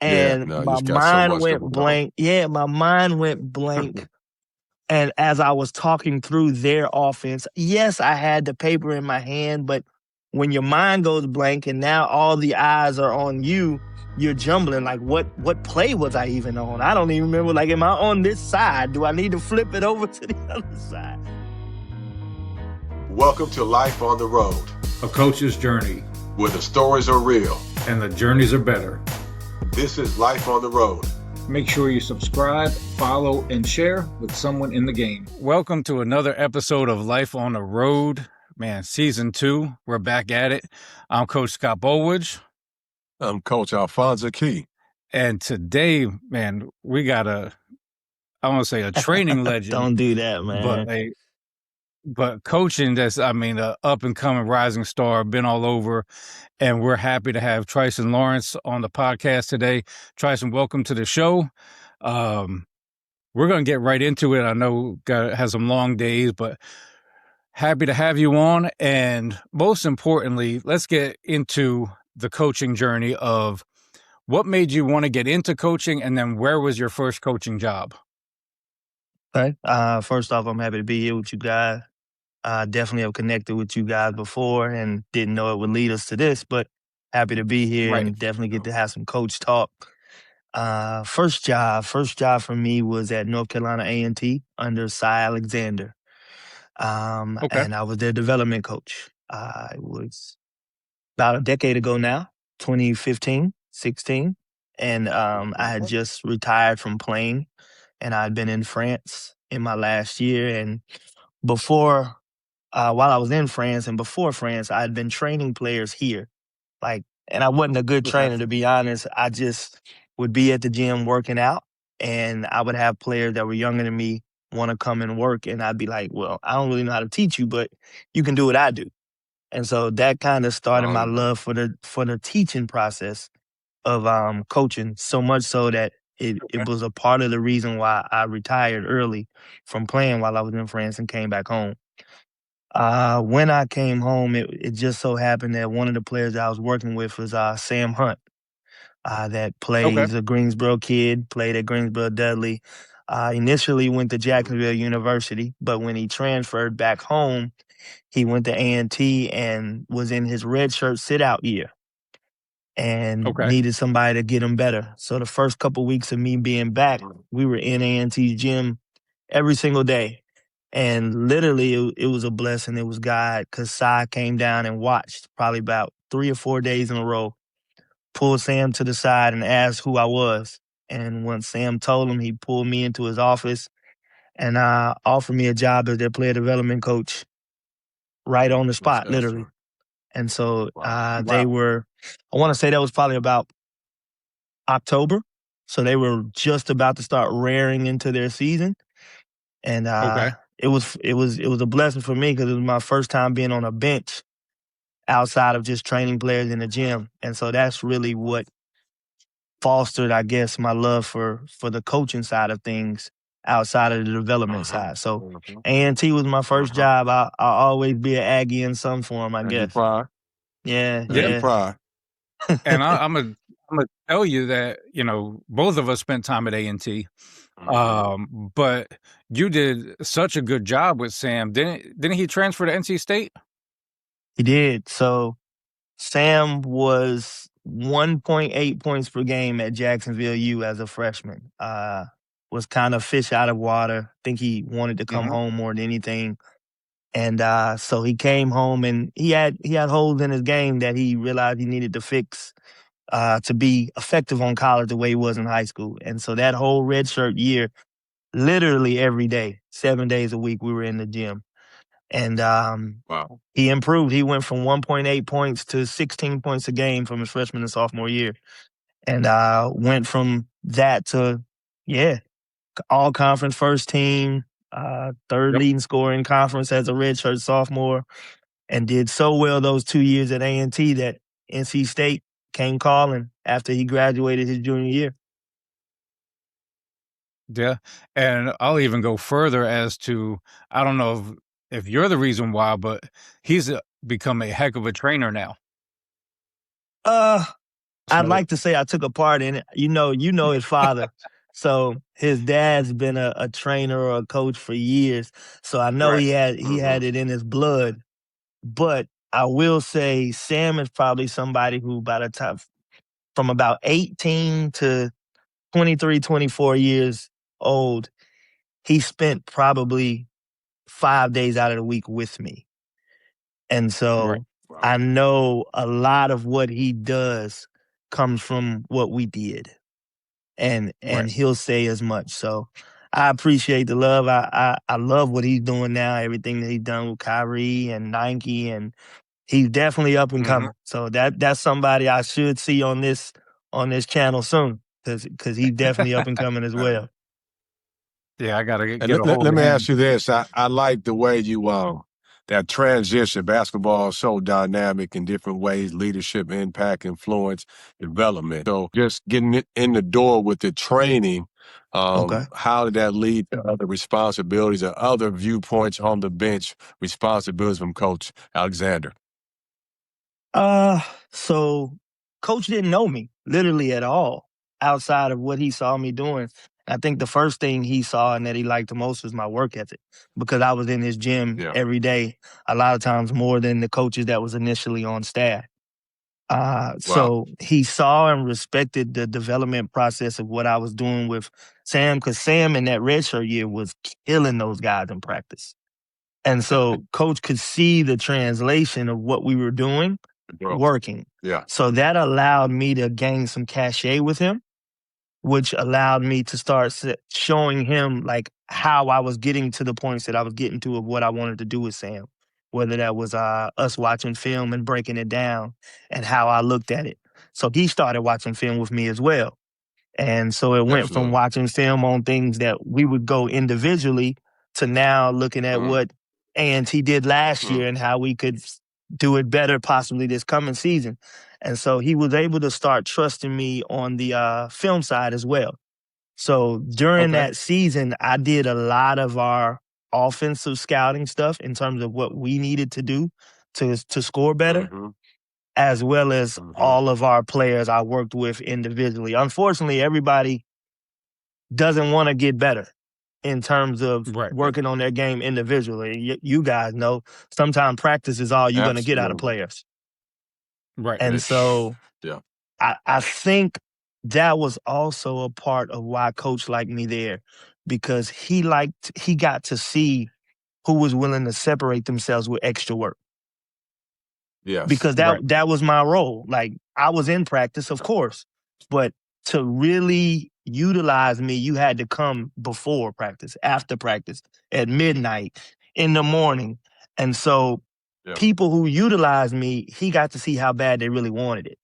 Yeah, And no, you my just got so mind much went going on. blank. Yeah, my mind went blank. And as I was talking through their offense, yes, I had the paper in my hand, but when your mind goes blank and now all the eyes are on you, you're jumbling. Like, what play was I even on? I don't even remember. Like, am I on this side? Do I need to flip it over to the other side? Welcome to Life on the Road, a coach's journey, where the stories are real and the journeys are better. This is Life on the Road. Make sure you subscribe, follow, and share with someone in the game. Welcome to another episode of Life on the Road. Man, season 2, we're back at it. I'm Coach Scott Bollwage. I'm Coach Alphonza Key. And today, man, we got I want to say a training legend. Don't do that, man. But coaching, that's, an up-and-coming rising star, been all over, and we're happy to have Tryston Lawrence on the podcast today. Tryston, welcome to the show. We're going to get right into it. I know has some long days, but happy to have you on. And most importantly, let's get into the coaching journey of what made you want to get into coaching, and then where was your first coaching job? Okay. First off, I'm happy to be here with you guys. Definitely have connected with you guys before and didn't know it would lead us to this, but happy to be here and definitely get to have some coach talk. First job for me was at North Carolina A&T under Cy Alexander. And I was their development coach. It was about a decade ago now, 2015, 16. And I had just retired from playing, and I'd been in France in my last year. And before, while I was in France and before France, I'd been training players here. And I wasn't a good trainer, to be honest. I just would be at the gym working out, and I would have players that were younger than me want to come and work. And I'd be like, well, I don't really know how to teach you, but you can do what I do. And so that kind of started my love for the teaching process of coaching, so much so that it was a part of the reason why I retired early from playing while I was in France and came back home. When I came home, it just so happened that one of the players that I was working with was Sam Hunt, that plays a Greensboro kid, played at Greensboro Dudley. Initially went to Jacksonville University, but when he transferred back home, he went to A&T and was in his redshirt sit-out year and needed somebody to get him better. So the first couple weeks of me being back, we were in A&T's gym every single day. And literally, it was a blessing. It was God, because Cy came down and watched probably about 3 or 4 days in a row, pulled Sam to the side and asked who I was. And when Sam told him, he pulled me into his office and offered me a job as their player development coach right on the spot, literally. And so they were, I want to say that was probably about October. So they were just about to start rearing into their season. And it was a blessing for me, because it was my first time being on a bench outside of just training players in the gym. And so that's really what fostered, I guess, my love for the coaching side of things outside of the development side. So A&T was my first job. I'll always be an Aggie in some form, I guess. Yeah. Pride. And I'm gonna tell you that, both of us spent time at A&T. But you did such a good job with Sam. Didn't he transfer to NC State? He did. So Sam was 1.8 points per game at Jacksonville U as a freshman. Was kind of fish out of water. Think he wanted to come home more than anything. And so he came home, and he had holes in his game that he realized he needed to fix to be effective on college the way he was in high school. And so that whole redshirt year, literally every day, 7 days a week, we were in the gym. And he improved. He went from 1.8 points to 16 points a game from his freshman and sophomore year. And went from that to, all conference first team, third leading scorer in conference as a redshirt sophomore, and did so well those 2 years at A&T that NC State came calling after he graduated his junior year. Yeah, and I'll even go further as to, I don't know if you're the reason why, but he's become a heck of a trainer now. I'd like to say I took a part in it. You know his father. So his dad's been a trainer or a coach for years. So I know he had it in his blood. But I will say Sam is probably somebody who by the time from about 18 to 23, 24 years old, he spent probably 5 days out of the week with me. And so I know a lot of what he does comes from what we did. And he'll say as much. So I appreciate the love. I love what he's doing now, everything that he's done with Kyrie and Nike, and he's definitely up and coming. So that's somebody I should see on this channel soon, because he's definitely up and coming as well. Yeah, I gotta get And a hold of let me him. ask you this. I like the way you that transition. Basketball is so dynamic in different ways: leadership, impact, influence, development. So just getting it in the door with the training, Okay. how did that lead to other responsibilities or other viewpoints on the bench, responsibilities from Coach Alexander? So Coach didn't know me literally at all outside of what he saw me doing. I think the first thing he saw and that he liked the most was my work ethic, because I was in his gym every day, a lot of times more than the coaches that was initially on staff. So he saw and respected the development process of what I was doing with Sam, because Sam in that redshirt year was killing those guys in practice. And so Coach could see the translation of what we were doing working. Yeah. So that allowed me to gain some cachet with him, which allowed me to start showing him like how I was getting to the points that I was getting to of what I wanted to do with Sam, whether that was us watching film and breaking it down and how I looked at it. So he started watching film with me as well. And so it went from watching film on things that we would go individually to now looking at what A&T did last year and how we could do it better possibly this coming season. And so he was able to start trusting me on the film side as well. So during that season, I did a lot of our offensive scouting stuff in terms of what we needed to do to score better, as well as all of our players I worked with individually. Unfortunately, everybody doesn't want to get better in terms of working on their game individually. You guys know sometimes practice is all you're going to get out of players. And so I think that was also a part of why Coach liked me there, because he got to see who was willing to separate themselves with extra work. Yes. Because that was my role. Like, I was in practice, of course, but to really utilize me, you had to come before practice, after practice, at midnight, in the morning. And so people who utilized me, he got to see how bad they really wanted it.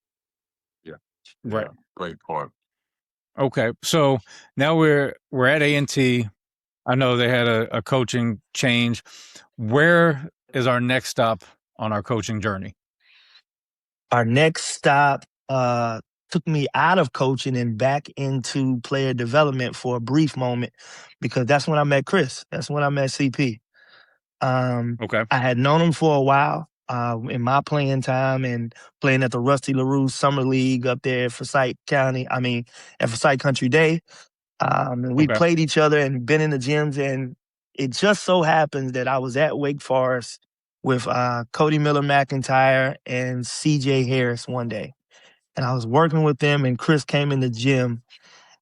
Yeah. Great point. Okay, so now we're at A&T. I know they had a coaching change. Where is our next stop on our coaching journey? Our next stop took me out of coaching and back into player development for a brief moment, because that's when I met Chris. That's when I met CP. I had known him for a while in my playing time and playing at the Rusty LaRue Summer League up there at Forsyth Country Day. And we played each other and been in the gyms, and it just so happens that I was at Wake Forest with Cody Miller-McIntyre and CJ Harris one day. And I was working with them, and Chris came in the gym,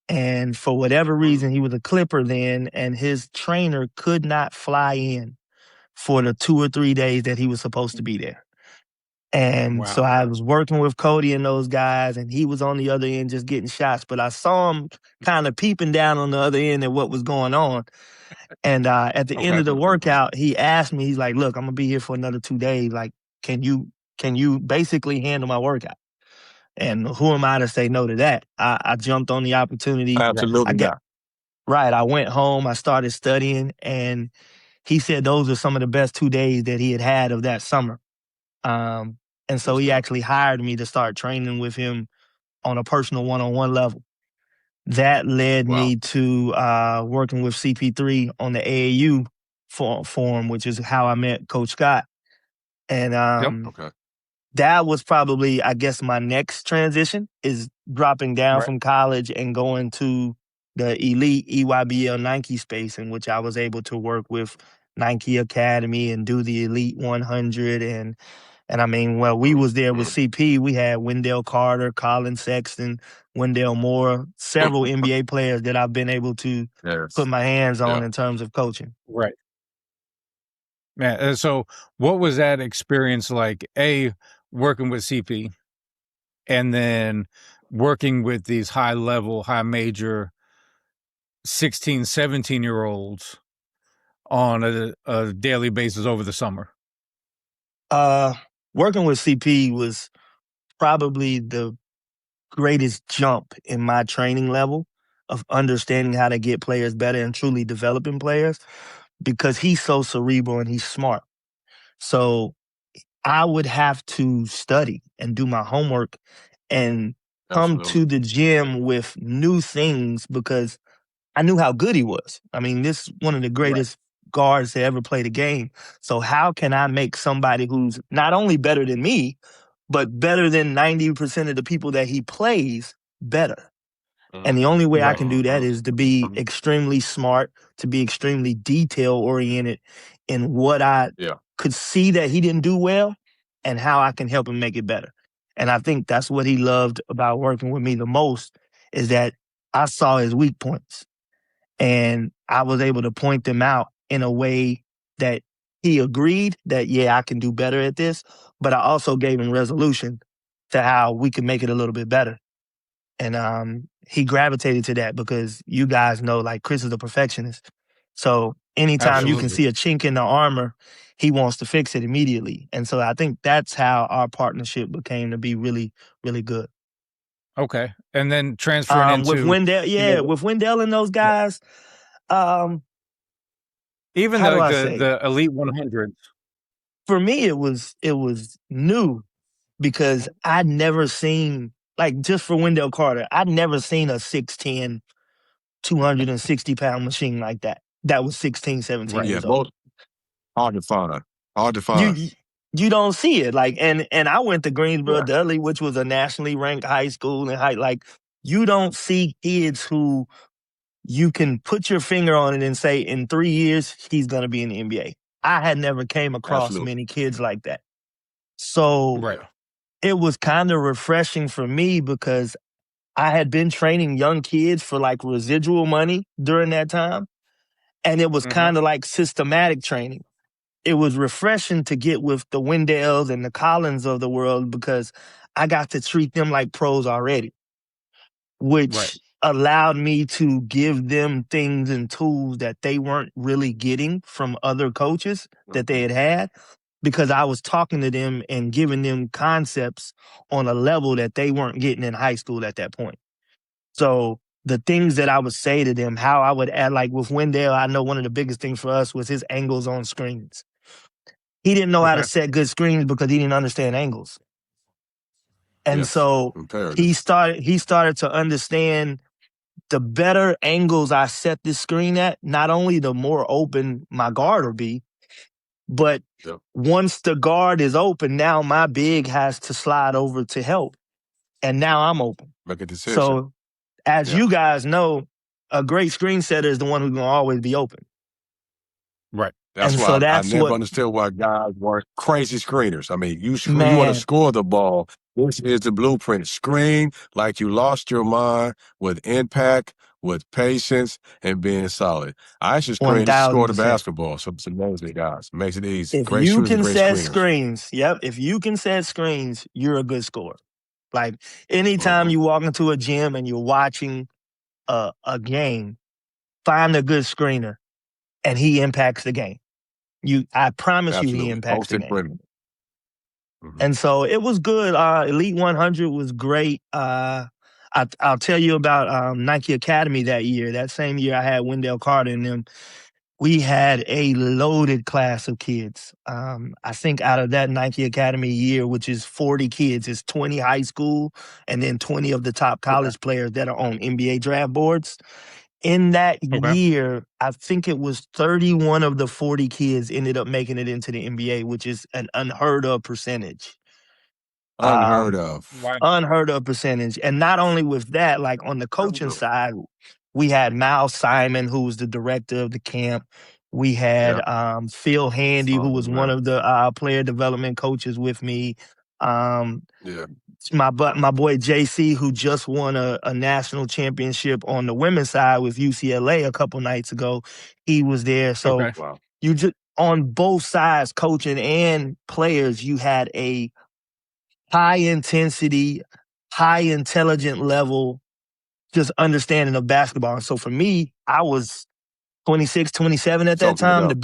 and for whatever reason, he was a Clipper then, and his trainer could not fly in for the 2 or 3 days that he was supposed to be there. And so I was working with Cody and those guys, and he was on the other end just getting shots. But I saw him kind of peeping down on the other end at what was going on. And at the end of the workout, he asked me, he's like, look, I'm going to be here for another 2 days. Like, can you basically handle my workout? And who am I to say no to that? I jumped on the opportunity. Absolutely. I went home. I started studying, and he said those are some of the best 2 days that he had of that summer. And so he actually hired me to start training with him on a personal one-on-one level. That led me to working with CP3 on the AAU forum, which is how I met Coach Scott. And that was probably, I guess, my next transition is dropping down from college and going to the elite EYBL Nike space, in which I was able to work with Nike Academy and do the Elite 100. And I mean, well, we was there with CP. We had Wendell Carter, Colin Sexton, Wendell Moore, several NBA players that I've been able to put my hands on in terms of coaching. Right. Man, and so what was that experience like, working with CP and then working with these high-level, high-major 16, 17-year-olds on a daily basis over the summer? Working with CP was probably the greatest jump in my training level of understanding how to get players better and truly developing players, because he's so cerebral and he's smart. So I would have to study and do my homework and come to the gym with new things because I knew how good he was. I mean, this is one of the greatest guards to ever play the game. So how can I make somebody who's not only better than me, but better than 90% of the people that he plays better? And the only way I can do that is to be extremely smart, to be extremely detail-oriented in what I could see that he didn't do well and how I can help him make it better. And I think that's what he loved about working with me the most, is that I saw his weak points. And I was able to point them out in a way that he agreed that, I can do better at this. But I also gave him resolution to how we could make it a little bit better. And he gravitated to that because you guys know, like, Chris is a perfectionist. So anytime you can see a chink in the armor, he wants to fix it immediately. And so I think that's how our partnership became to be really, really good. Okay. And then transferring into... With Wendell, with Wendell and those guys, even the Elite 100s. For me, it was new because I'd never seen, like, just for Wendell Carter, I'd never seen a 6'10", 260-pound machine like that. That was 16, 17 years old. Hard to find. You don't see it. Like, and I went to Greensboro Dudley, which was a nationally ranked high school, and like, you don't see kids who you can put your finger on it and say, in 3 years, he's going to be in the NBA. I had never came across many kids like that. So it was kind of refreshing for me because I had been training young kids for, like, residual money during that time. And it was kind of like systematic training. It was refreshing to get with the Wendells and the Collins of the world because I got to treat them like pros already, which allowed me to give them things and tools that they weren't really getting from other coaches that they had because I was talking to them and giving them concepts on a level that they weren't getting in high school at that point. So the things that I would say to them, how I would add, like with Wendell, I know one of the biggest things for us was his angles on screens. He didn't know how to set good screens because he didn't understand angles. And so he started to understand the better angles I set this screen at, not only the more open my guard will be, but once the guard is open, now my big has to slide over to help. And now I'm open. Make a decision. So as you guys know, a great screen setter is the one who's going to always be open. Right. That's why I never understood why guys were crazy screeners. I mean, you want to score the ball. This is the blueprint. Screen like you lost your mind with impact, with patience, and being solid. I should screen to score the basketball. So it's amazing, guys. Makes it easy. If you can set screens, if you can set screens, you're a good scorer. Like, anytime you walk into a gym and you're watching a game, find a good screener, and he impacts the game. I promise you, he impacts the game. And so it was good. Elite 100 was great. I'll tell you about Nike Academy that year. That same year, I had Wendell Carter and them. We had a loaded class of kids. I think out of that Nike Academy year, which is 40 kids, it's 20 high school and then 20 of the top college players that are on NBA draft boards. In that year, I think it was 31 of the 40 kids ended up making it into the NBA, which is an unheard of percentage. Unheard of. Wow. Unheard of percentage. And not only with that, like on the coaching side, we had Mal Simon, who was the director of the camp. We had Phil Handy, who was one of the player development coaches with me. My boy JC, who just won a national championship on the women's side with UCLA a couple nights ago, he was there. So you just on both sides, coaching and players, you had a high intensity, high intelligent level, just understanding of basketball. And so for me, I was 26, 27 at that time. To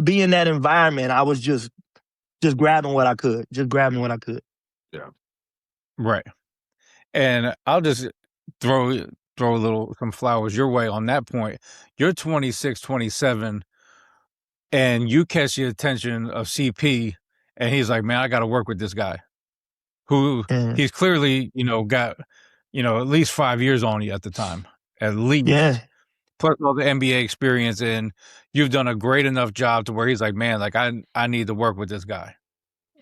be in that environment, I was just grabbing what I could, Yeah. Right. And I'll just throw some flowers your way on that point. You're 26, 27, and you catch the attention of CP, and he's like, man, I got to work with this guy who he's clearly, got, at least 5 years on you at the time, at least. Yeah. Plus all the NBA experience, and you've done a great enough job to where he's like, man, like I need to work with this guy.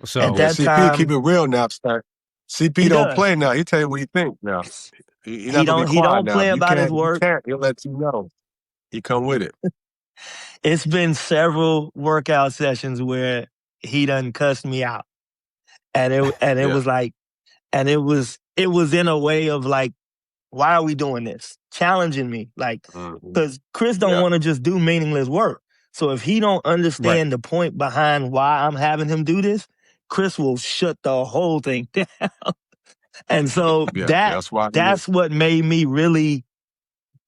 So at that CP time, keep it real now, Star. CP don't play now. He tell you what he think now. He don't play about his work. He'll let you know. He come with it. It's been several workout sessions where he done cussed me out, and it was like, and it was in a way of like, why are we doing this? Challenging me, like, because Chris don't want to just do meaningless work. So if he don't understand the point behind why I'm having him do this, Chris will shut the whole thing down. And so that's what made me really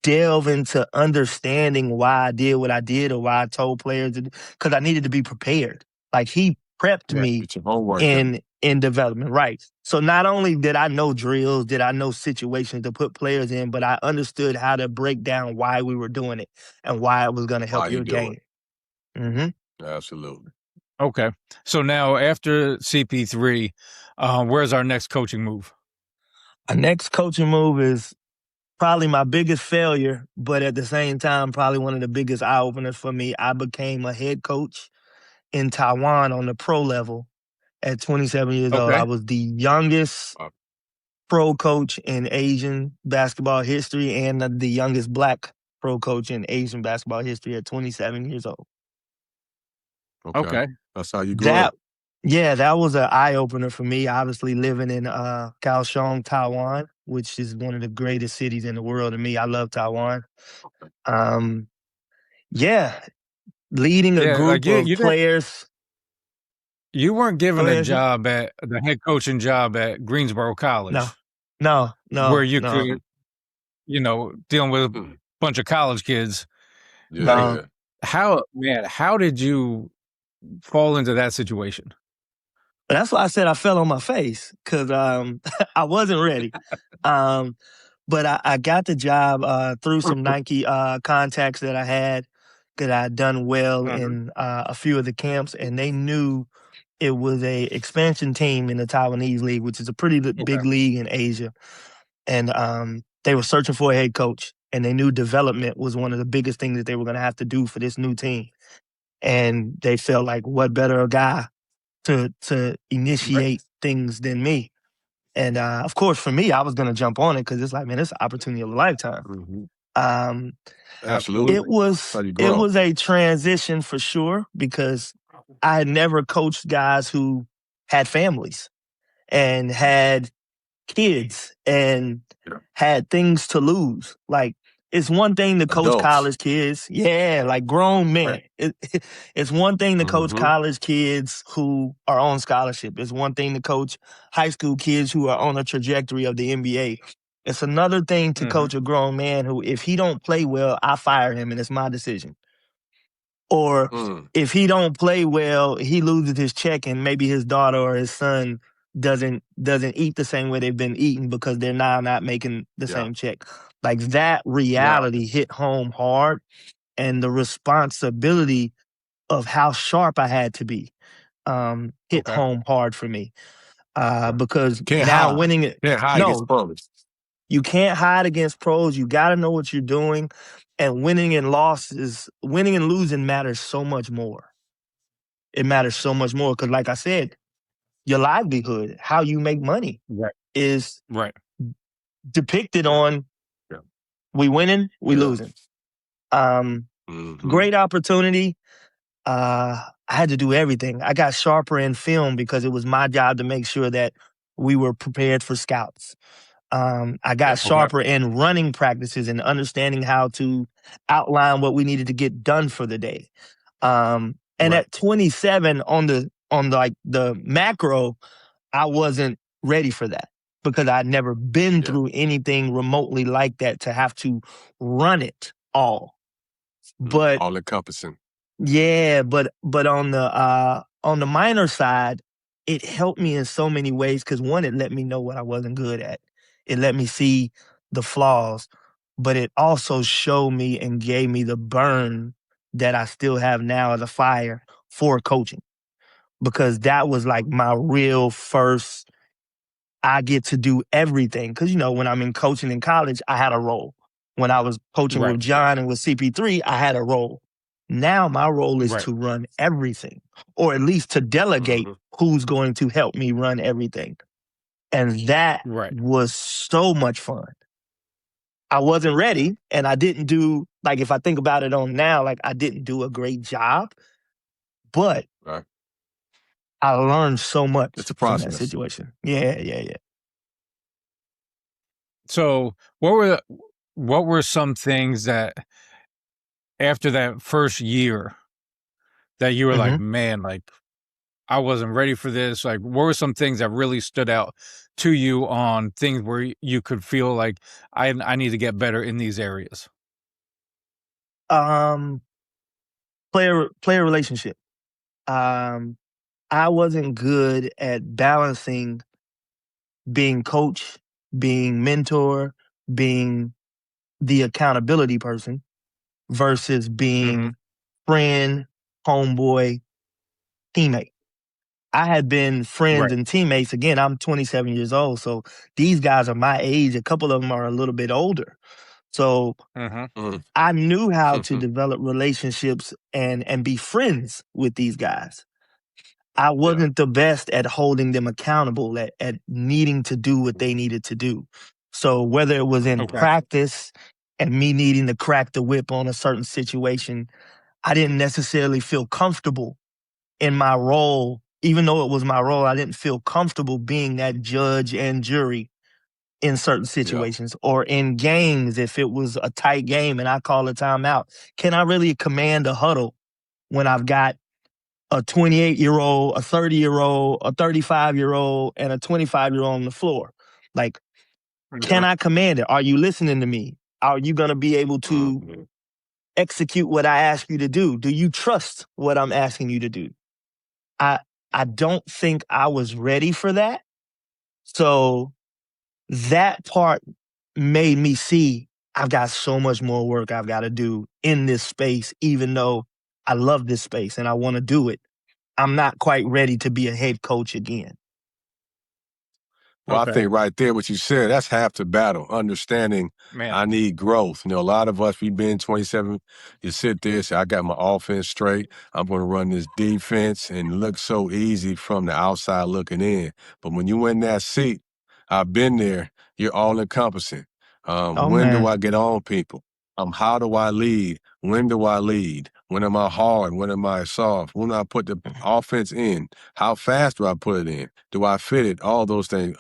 delve into understanding why I did what I did or why I told players, because I needed to be prepared. Like he prepped me in development, right? So not only did I know drills, did I know situations to put players in, but I understood how to break down why we were doing it and why it was going to help your game. Absolutely. Okay. So now after CP3, where's our next coaching move? Our next coaching move is probably my biggest failure, but at the same time, probably one of the biggest eye-openers for me. I became a head coach in Taiwan on the pro level at 27 years old. I was the youngest pro coach in Asian basketball history and the youngest black pro coach in Asian basketball history at 27 years old. Okay. That's how you grew up. Yeah, that was an eye-opener for me, obviously living in Kaohsiung, Taiwan, which is one of the greatest cities in the world to me. I love Taiwan. Leading a group of players. You weren't given a job at the head coaching job at Greensboro College. No. Where you could, dealing with a bunch of college kids. Yeah. How did you fall into that situation? That's why I said I fell on my face, because I wasn't ready. But I got the job through some Nike contacts that I had done well in a few of the camps, and they knew it was a expansion team in the Taiwanese league, which is a pretty big league in Asia. And they were searching for a head coach, and they knew development was one of the biggest things that they were going to have to do for this new team. And they felt like, what better a guy to initiate things than me. And of course, for me, I was going to jump on it because it's like, man, it's an opportunity of a lifetime. Absolutely. It was a transition for sure, because I had never coached guys who had families and had kids and had things to lose. Like, it's one thing to coach college kids. Yeah, like grown men. It's one thing to coach college kids who are on scholarship. It's one thing to coach high school kids who are on a trajectory of the NBA. It's another thing to coach a grown man who, if he don't play well, I fire him and it's my decision. Or if he don't play well, he loses his check and maybe his daughter or his son doesn't eat the same way they've been eating because they're now not making the same check. Like, that reality hit home hard, and the responsibility of how sharp I had to be hit home hard for me. Because winning it. Can't hide against pros. You can't hide against pros. You got to know what you're doing. And winning and losing matters so much more. It matters so much more because, like I said, your livelihood, how you make money, is depicted on we winning, we losing. Great opportunity. I had to do everything. I got sharper in film because it was my job to make sure that we were prepared for scouts. I got sharper in running practices and understanding how to outline what we needed to get done for the day. And at 27 on the macro, I wasn't ready for that because I'd never been through anything remotely like that to have to run it all. But all encompassing. Yeah, but on the minor side, it helped me in so many ways because one, it let me know what I wasn't good at. It let me see the flaws, but it also showed me and gave me the burn that I still have now as a fire for coaching. Because that was like my real first, I get to do everything. Because, when I'm in coaching in college, I had a role. When I was coaching with John and with CP3, I had a role. Now my role is to run everything, or at least to delegate who's going to help me run everything. And that was so much fun. I wasn't ready, and I didn't do, like, if I think about it on now, like, I didn't do a great job, but I learned so much from that situation. Yeah. So what were some things that after that first year that you were like, man, like I wasn't ready for this? Like, what were some things that really stood out to you on things where you could feel like I need to get better in these areas? Player relationship. I wasn't good at balancing being coach, being mentor, being the accountability person versus being friend, homeboy, teammate. I had been friends and teammates. Again, I'm 27 years old, so these guys are my age. A couple of them are a little bit older. So I knew how to develop relationships and be friends with these guys. I wasn't the best at holding them accountable, at needing to do what they needed to do. So whether it was in practice and me needing to crack the whip on a certain situation, I didn't necessarily feel comfortable in my role. Even though it was my role, I didn't feel comfortable being that judge and jury in certain situations or in games. If it was a tight game and I call a timeout, can I really command a huddle when I've got a 28-year-old, a 30-year-old, a 35-year-old, and a 25-year-old on the floor? Like, can I command it? Are you listening to me? Are you going to be able to execute what I ask you to do? Do you trust what I'm asking you to do? I don't think I was ready for that. So that part made me see I've got so much more work I've got to do in this space, even though I love this space and I want to do it. I'm not quite ready to be a head coach again. Well, I think right there, what you said, that's half the battle. Understanding I need growth. A lot of us, we've been 27, you sit there, say, I got my offense straight. I'm going to run this defense, and it looks so easy from the outside looking in. But when you in that seat, I've been there, you're all encompassing. When do I get on people? How do I lead? When do I lead? When am I hard? When am I soft? When do I put the offense in? How fast do I put it in? Do I fit it? All those things.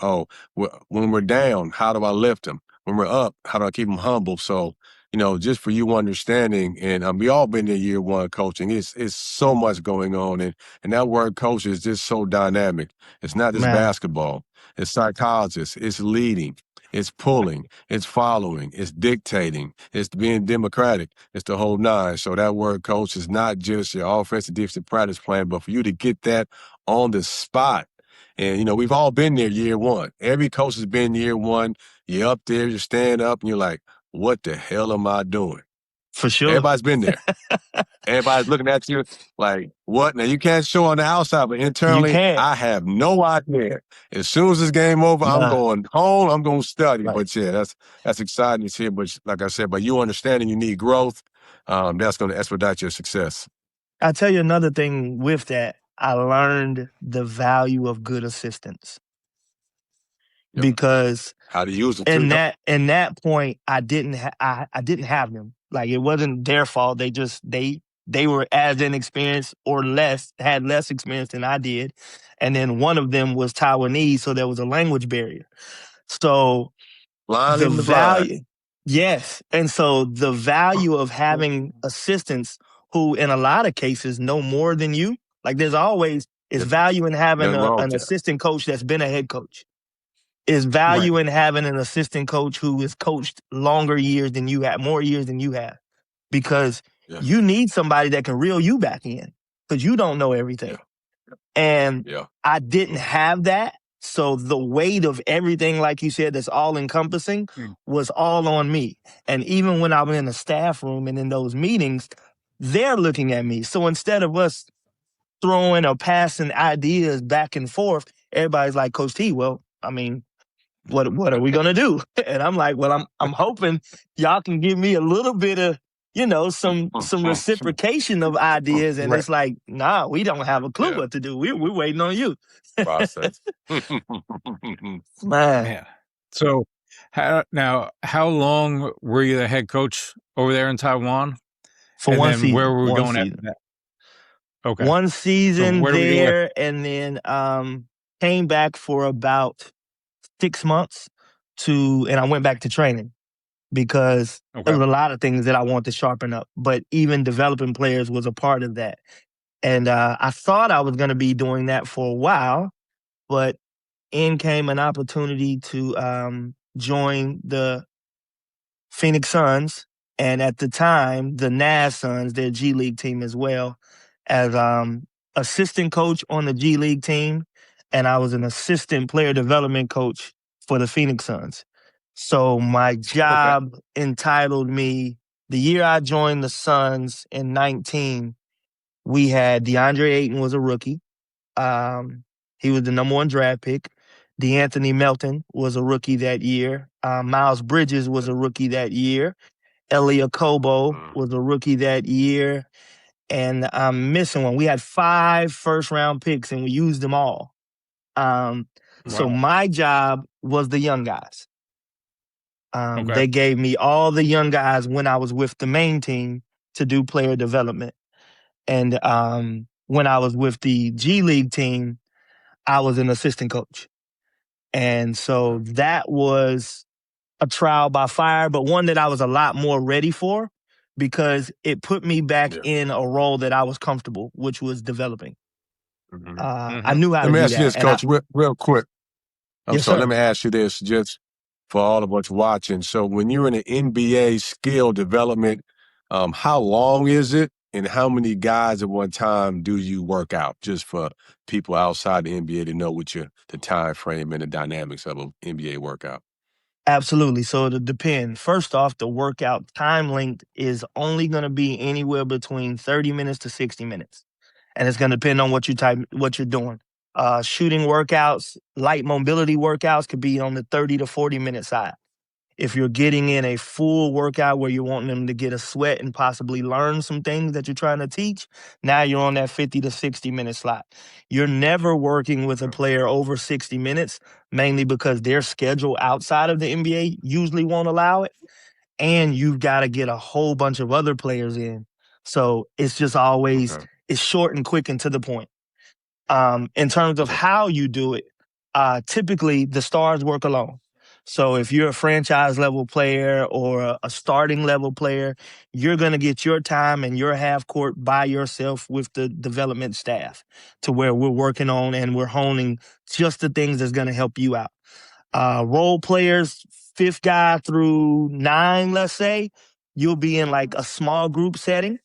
When we're down, how do I lift them? When we're up, how do I keep them humble? So, just for you understanding, and we all been in year one coaching, it's so much going on. And that word coach is just so dynamic. It's not just basketball. It's psychologists. It's leading. It's pulling, it's following, it's dictating, it's being democratic, it's the whole nine. So that word coach is not just your offensive defensive practice plan, but for you to get that on the spot. And, we've all been there year one. Every coach has been year one. You're up there, you stand up, and you're like, what the hell am I doing? For sure. Everybody's been there. Everybody's looking at you like, what? Now, you can't show on the outside, but internally, I have no idea. As soon as this game over, I'm going home, I'm going to study. But that's exciting to hear. But like I said, but you understanding you need growth, that's going to expedite your success. I'll tell you another thing with that. I learned the value of good assistants. Yep. Because how to use them in too. that point, I didn't have them. Like, it wasn't their fault. They were as inexperienced or had less experience than I did. And then one of them was Taiwanese, so there was a language barrier. So Line the in the blind. value, yes. And so the value of having assistants who, in a lot of cases, know more than you, like there's always, is value in having Nothing wrong with an that. assistant coach that's been a head coach. Is value in having an assistant coach who has coached longer years than you have, more years than you have. Because you need somebody that can reel you back in, because you don't know everything. And I didn't have that. So the weight of everything, like you said, that's all encompassing was all on me. And even when I'm in the staff room and in those meetings, they're looking at me. So instead of us throwing or passing ideas back and forth, everybody's like, Coach T, well, I mean, what are we gonna do? And I'm like, well, I'm hoping y'all can give me a little bit of, some reciprocation of ideas. And it's like, nah, we don't have a clue what to do. We're waiting on you. Process. Man. So how long were you the head coach over there in Taiwan? For and one then season. Where were we one going season. after that? Okay. One season where do we go there, and then came back for about 6 months and I went back to training because there was a lot of things that I wanted to sharpen up, but even developing players was a part of that. And I thought I was going to be doing that for a while, but in came an opportunity to join the Phoenix Suns, and at the time, the Naz Suns, their G League team as well, as assistant coach on the G League team, and I was an assistant player development coach for the Phoenix Suns. So my job entitled me, the year I joined the Suns in 19, we had DeAndre Ayton was a rookie. He was the number 1 draft pick. DeAnthony Melton was a rookie that year. Miles Bridges was a rookie that year. Aliyah was a rookie that year. And I'm missing one. We had 5 first-round picks, and we used them all. So my job was the young guys. They gave me all the young guys when I was with the main team to do player development. And when I was with the G League team, I was an assistant coach. And so that was a trial by fire, but one that I was a lot more ready for because it put me back in a role that I was comfortable, which was developing. I knew how to do that. Let me ask you this, Coach, real quick. Yes, sir. Let me ask you this, just for all of us watching. So when you're in an NBA skill development, how long is it? And how many guys at one time do you work out, just for people outside the NBA to know what the time frame and the dynamics of an NBA workout? Absolutely. So it'll depend. First off, the workout time length is only going to be anywhere between 30 minutes to 60 minutes. And it's going to depend on what you're doing. Shooting workouts, light mobility workouts could be on the 30 to 40 minute side. If you're getting in a full workout where you're wanting them to get a sweat and possibly learn some things that you're trying to teach, now you're on that 50 to 60 minute slot. You're never working with a player over 60 minutes, mainly because their schedule outside of the NBA usually won't allow it. And you've got to get a whole bunch of other players in. So it's just always, it's short and quick and to the point. In terms of how you do it, typically the stars work alone. So if you're a franchise level player or a starting level player, you're going to get your time and your half court by yourself with the development staff, to where we're working on and we're honing just the things that's going to help you out. Role players, 5th guy through 9, let's say, you'll be in like a small group setting,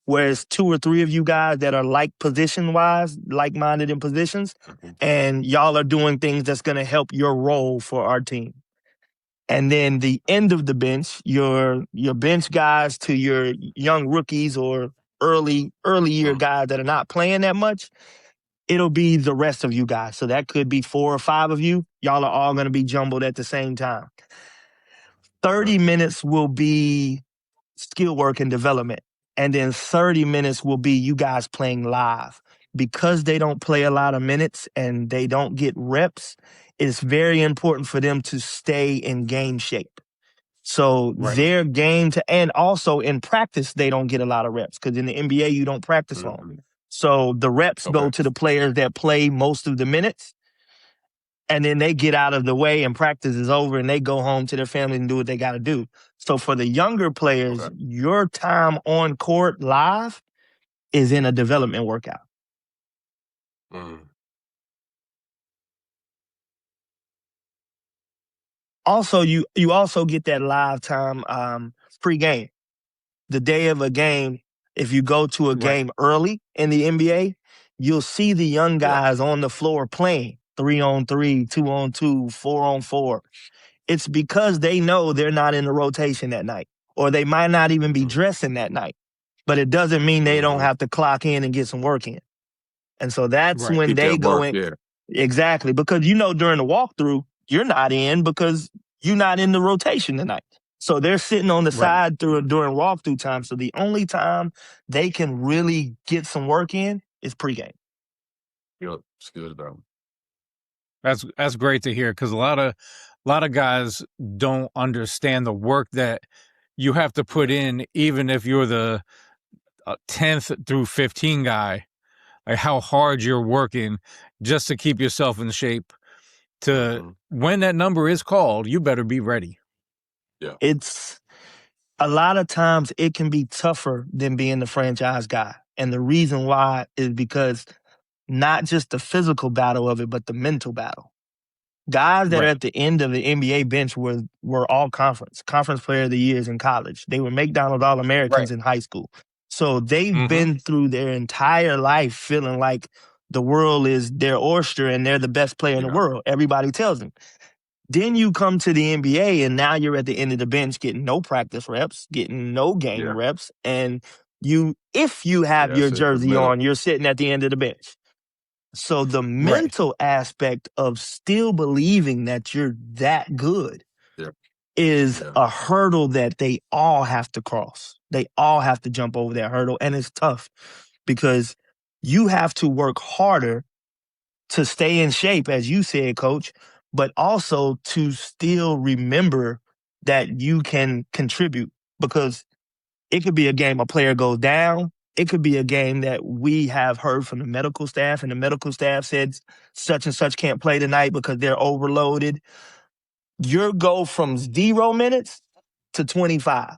whereas 2 or 3 of you guys that are like position-wise, like-minded in positions, and y'all are doing things that's going to help your role for our team. And then the end of the bench, your bench guys to your young rookies or early year guys that are not playing that much, it'll be the rest of you guys. So that could be 4 or 5 of you. Y'all are all going to be jumbled at the same time. 30 minutes will be skill work and development. And then 30 minutes will be you guys playing live. because they don't play a lot of minutes and they don't get reps, it's very important for them to stay in game shape. So their game and also in practice, they don't get a lot of reps because in the NBA, you don't practice long. So the reps go to the players that play most of the minutes, and then they get out of the way and practice is over and they go home to their family and do what they got to do. So for the younger players, your time on court live is in a development workout. Also, you also get that live time pre-game. The day of a game, if you go to a game early in the NBA, you'll see the young guys on the floor playing 3-on-3, 2-on-2, 4-on-4. It's because they know they're not in the rotation that night, or they might not even be dressing that night. But it doesn't mean they don't have to clock in and get some work in. And so that's when Keep they that go work, in. yeah. Exactly. Because during the walkthrough, you're not in because you're not in the rotation tonight. So they're sitting on the side during walkthrough time. So the only time they can really get some work in is pregame. It's good, though. That's great to hear, because a lot of guys don't understand the work that you have to put in, even if you're the 10th through 15 guy. Like how hard you're working just to keep yourself in shape to when that number is called, you better be ready. Yeah. It's a lot of times it can be tougher than being the franchise guy. And the reason why is because not just the physical battle of it, but the mental battle. Guys that are at the end of the NBA bench were all conference player of the years in college. They were McDonald's All-Americans in high school. So they've been through their entire life feeling like the world is their oyster and they're the best player in the world. Everybody tells them. Then you come to the NBA and now you're at the end of the bench getting no practice reps, getting no game reps. And if you have your jersey on, you're sitting at the end of the bench. So the mental aspect of still believing that you're that good is a hurdle that they all have to cross. They all have to jump over that hurdle. And it's tough because you have to work harder to stay in shape, as you said, Coach, but also to still remember that you can contribute, because it could be a game a player goes down. It could be a game that we have heard from the medical staff, and the medical staff said such and such can't play tonight because they're overloaded. You go from 0 minutes to 25.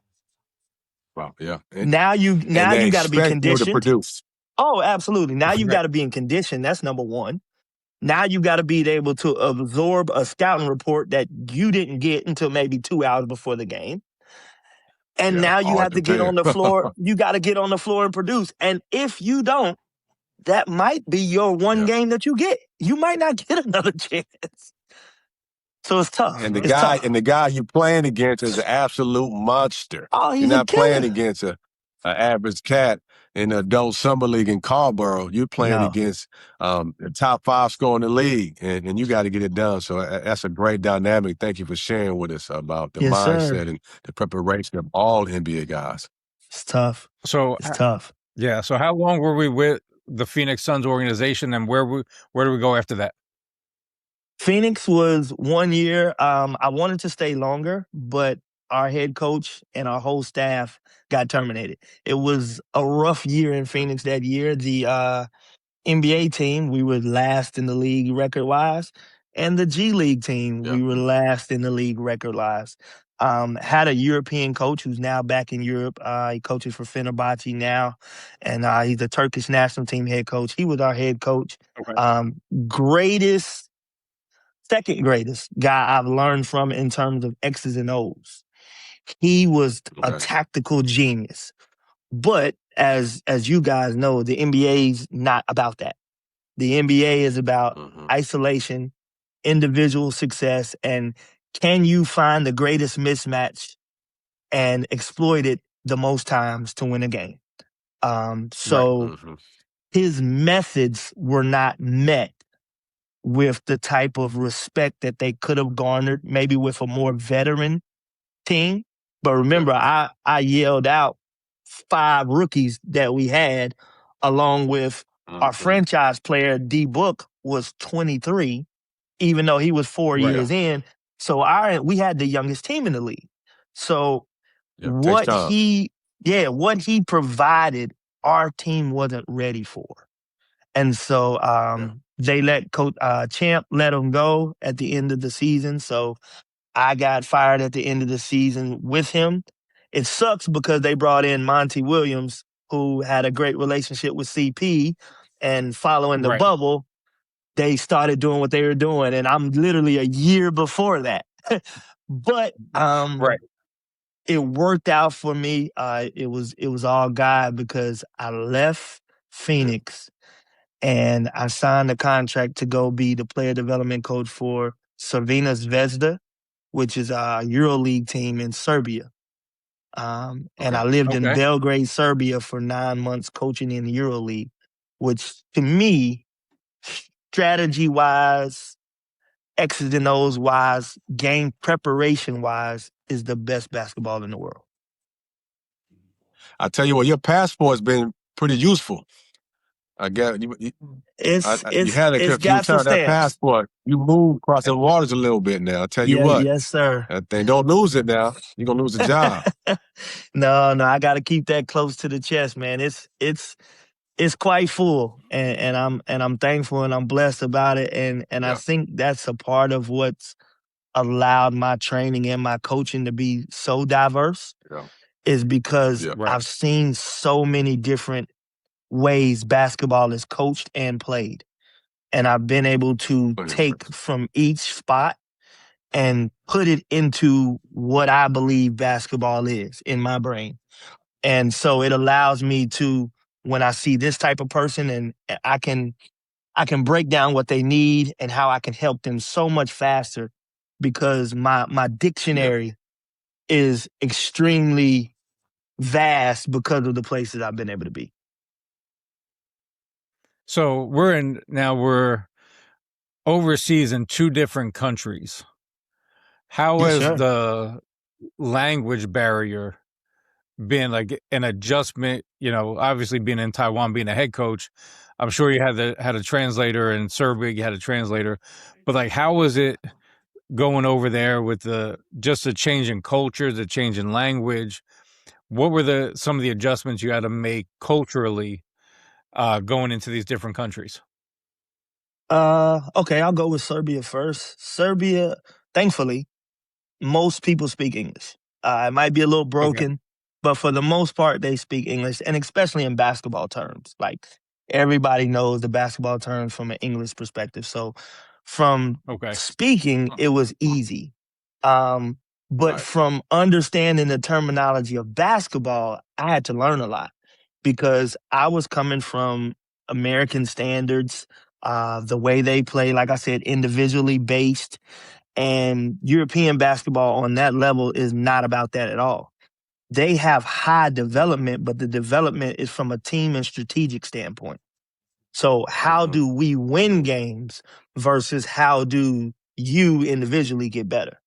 Wow, yeah. Now you got to be conditioned to produce. Oh, absolutely. Now you got to be in condition. That's number one. Now you got to be able to absorb a scouting report that you didn't get until maybe 2 hours before the game. And now you have to get on the floor. You got to get on the floor and produce. And if you don't, that might be your one game that you get. You might not get another chance. So it's tough. And the guy you're playing against is an absolute monster. Oh, he's You're not a killer. playing against an average cat in the adult summer league in Carlboro. You're playing against the top 5 scorer in the league, and you got to get it done. So that's a great dynamic. Thank you for sharing with us about the mindset and the preparation of all NBA guys. It's tough. It's tough. Yeah. So how long were we with the Phoenix Suns organization, and where do we go after that? Phoenix was 1 year. I wanted to stay longer, but our head coach and our whole staff got terminated. It was a rough year in Phoenix that year. The NBA team, we were last in the league record-wise, and the G League team, we were last in the league record-wise. Had a European coach who's now back in Europe. He coaches for Fenerbahce now, and he's the Turkish national team head coach. He was our head coach. Second greatest guy I've learned from in terms of X's and O's. He was a tactical genius. But as you guys know, the NBA's not about that. The NBA is about isolation, individual success, and can you find the greatest mismatch and exploit it the most times to win a game? His methods were not met with the type of respect that they could have garnered maybe with a more veteran team. But remember, I yelled out 5 rookies that we had along with Our franchise player, D Book, was 23, even though he was 4 years in. So we had the youngest team in the league. So what he provided, our team wasn't ready for. And so they let Coach Champ let him go at the end of the season. So I got fired at the end of the season with him. It sucks because they brought in Monty Williams, who had a great relationship with CP, and following the bubble, they started doing what they were doing. And I'm literally a year before that. But it worked out for me. It was all God, because I left Phoenix and I signed a contract to go be the player development coach for Crvena Zvezda, which is a EuroLeague team in Serbia. And I lived in Belgrade, Serbia for 9 months coaching in the EuroLeague, which to me, strategy-wise, X's and O's wise, game preparation wise, is the best basketball in the world. I tell you what, your passport's been pretty useful. I guess you had it a few times. That passport, you moved across the waters a little bit now. I tell you what. Yes, sir. That thing, don't lose it now. You're gonna lose a job. No, I got to keep that close to the chest, man. It's quite full, and I'm thankful and I'm blessed about it, and I think that's a part of what's allowed my training and my coaching to be so diverse, is because I've seen so many different ways basketball is coached and played, and I've been able to take from each spot and put it into what I believe basketball is in my brain. And so it allows me to, when I see this type of person, and I can break down what they need and how I can help them so much faster, because my dictionary is extremely vast because of the places I've been able to be. So we're overseas in 2 different countries. How has the language barrier been, like an adjustment? Obviously being in Taiwan, being a head coach, I'm sure you had a translator. In Serbia, you had a translator. But like, how was it going over there with the change in culture, the change in language? What were some of the adjustments you had to make culturally going into these different countries? Okay, I'll go with Serbia first. Serbia, thankfully, most people speak English. It might be a little broken, but for the most part, they speak English, and especially in basketball terms. Like, everybody knows the basketball terms from an English perspective. So from speaking, it was easy. But from understanding the terminology of basketball, I had to learn a lot, because I was coming from American standards, the way they play, like I said, individually based. And European basketball on that level is not about that at all. They have high development, but the development is from a team and strategic standpoint. So how do we win games versus how do you individually get better?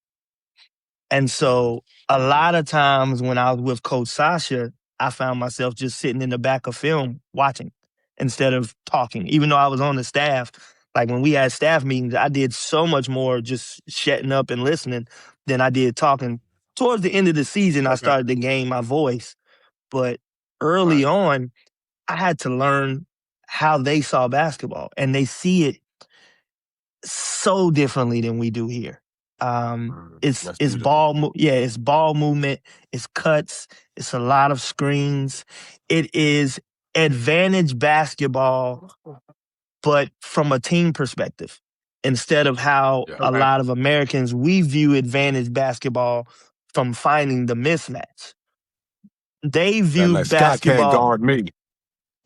And so a lot of times when I was with Coach Sasha, I found myself just sitting in the back of film watching instead of talking, even though I was on the staff. Like, when we had staff meetings, I did so much more just shutting up and listening than I did talking. Towards the end of the season, I started to gain my voice. But early on, I had to learn how they saw basketball, and they see it so differently than we do here. It's ball movement, it's cuts, it's a lot of screens. It is advantage basketball, but from a team perspective, instead of how a lot of Americans, we view advantage basketball from finding the mismatch. They view like, basketball. Scott can't guard me.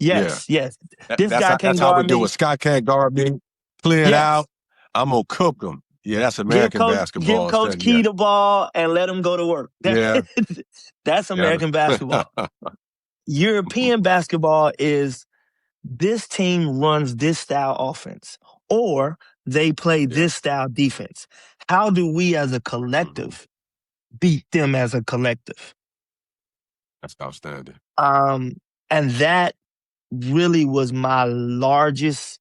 Yes. This guy can't guard me. That's how we do it. Scott can't guard me. Clear it out. I'm gonna cook him. Yeah, that's American basketball. Give Coach Key the ball and let him go to work. That's American basketball. European basketball is, this team runs this style offense, or they play this style defense. How do we as a collective beat them as a collective? That's outstanding. And that really was my largest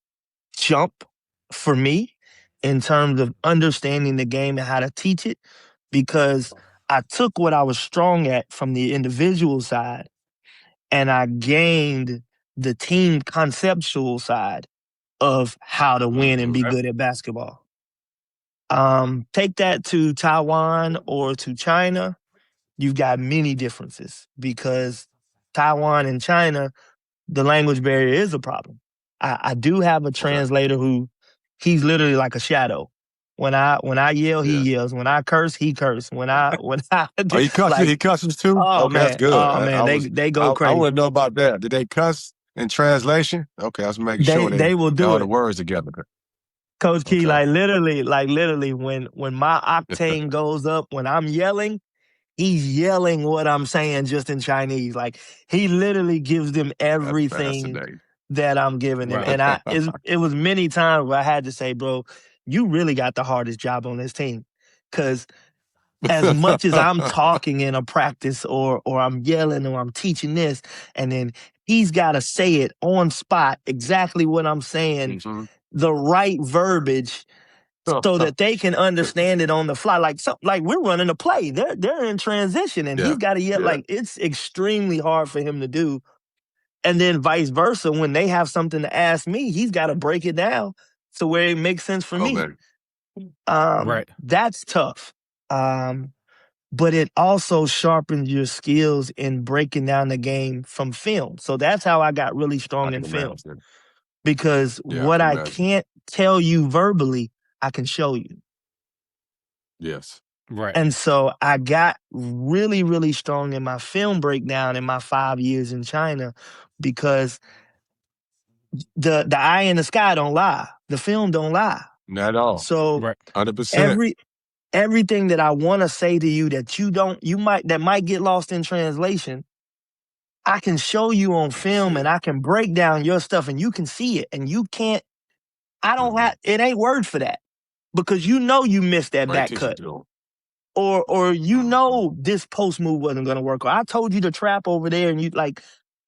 jump for me in terms of understanding the game and how to teach it, because I took what I was strong at from the individual side and I gained the team conceptual side of how to win and be good at basketball. Take that to Taiwan or to China, you've got many differences, because Taiwan and China, the language barrier is a problem. I do have a translator who, he's literally like a shadow. When I yell, he yells. When I curse, he curses. When I Oh, he cusses. like, He cusses too. oh Okay, that's man, good. oh man, they go I crazy. want to know about that. Did they cuss in translation? Okay, I was making sure They will got do all it. the words together. Coach Key, Okay. like literally, when my octane goes up, when I'm yelling, he's yelling what I'm saying just in Chinese. Like, he literally gives them everything that I'm giving him. Right. And it was many times where I had to say, bro, you really got the hardest job on this team. Because as much as I'm talking in a practice or I'm yelling or I'm teaching this, and then he's got to say it on spot, exactly what I'm saying, the right verbiage, so that they can understand it on the fly. Like we're running a play. They're in transition and he's got to yell. Like, it's extremely hard for him to do. And then vice versa, when they have something to ask me, he's got to break it down to where it makes sense for me. Right. That's tough. But it also sharpens your skills in breaking down the game from film. So that's how I got really strong in film. Because what I can't tell you verbally, I can show you. Yes. Right. And so I got really, really strong in my film breakdown in my 5 years in China, because the eye in the sky don't lie. The film don't lie. Not at all. So 100%. everything that I want to say to you that might get lost in translation, I can show you on film and I can break down your stuff and you can see it, and you can't, it ain't word for that, because you missed that back cut. Or this post move wasn't going to work. Or I told you to trap over there, and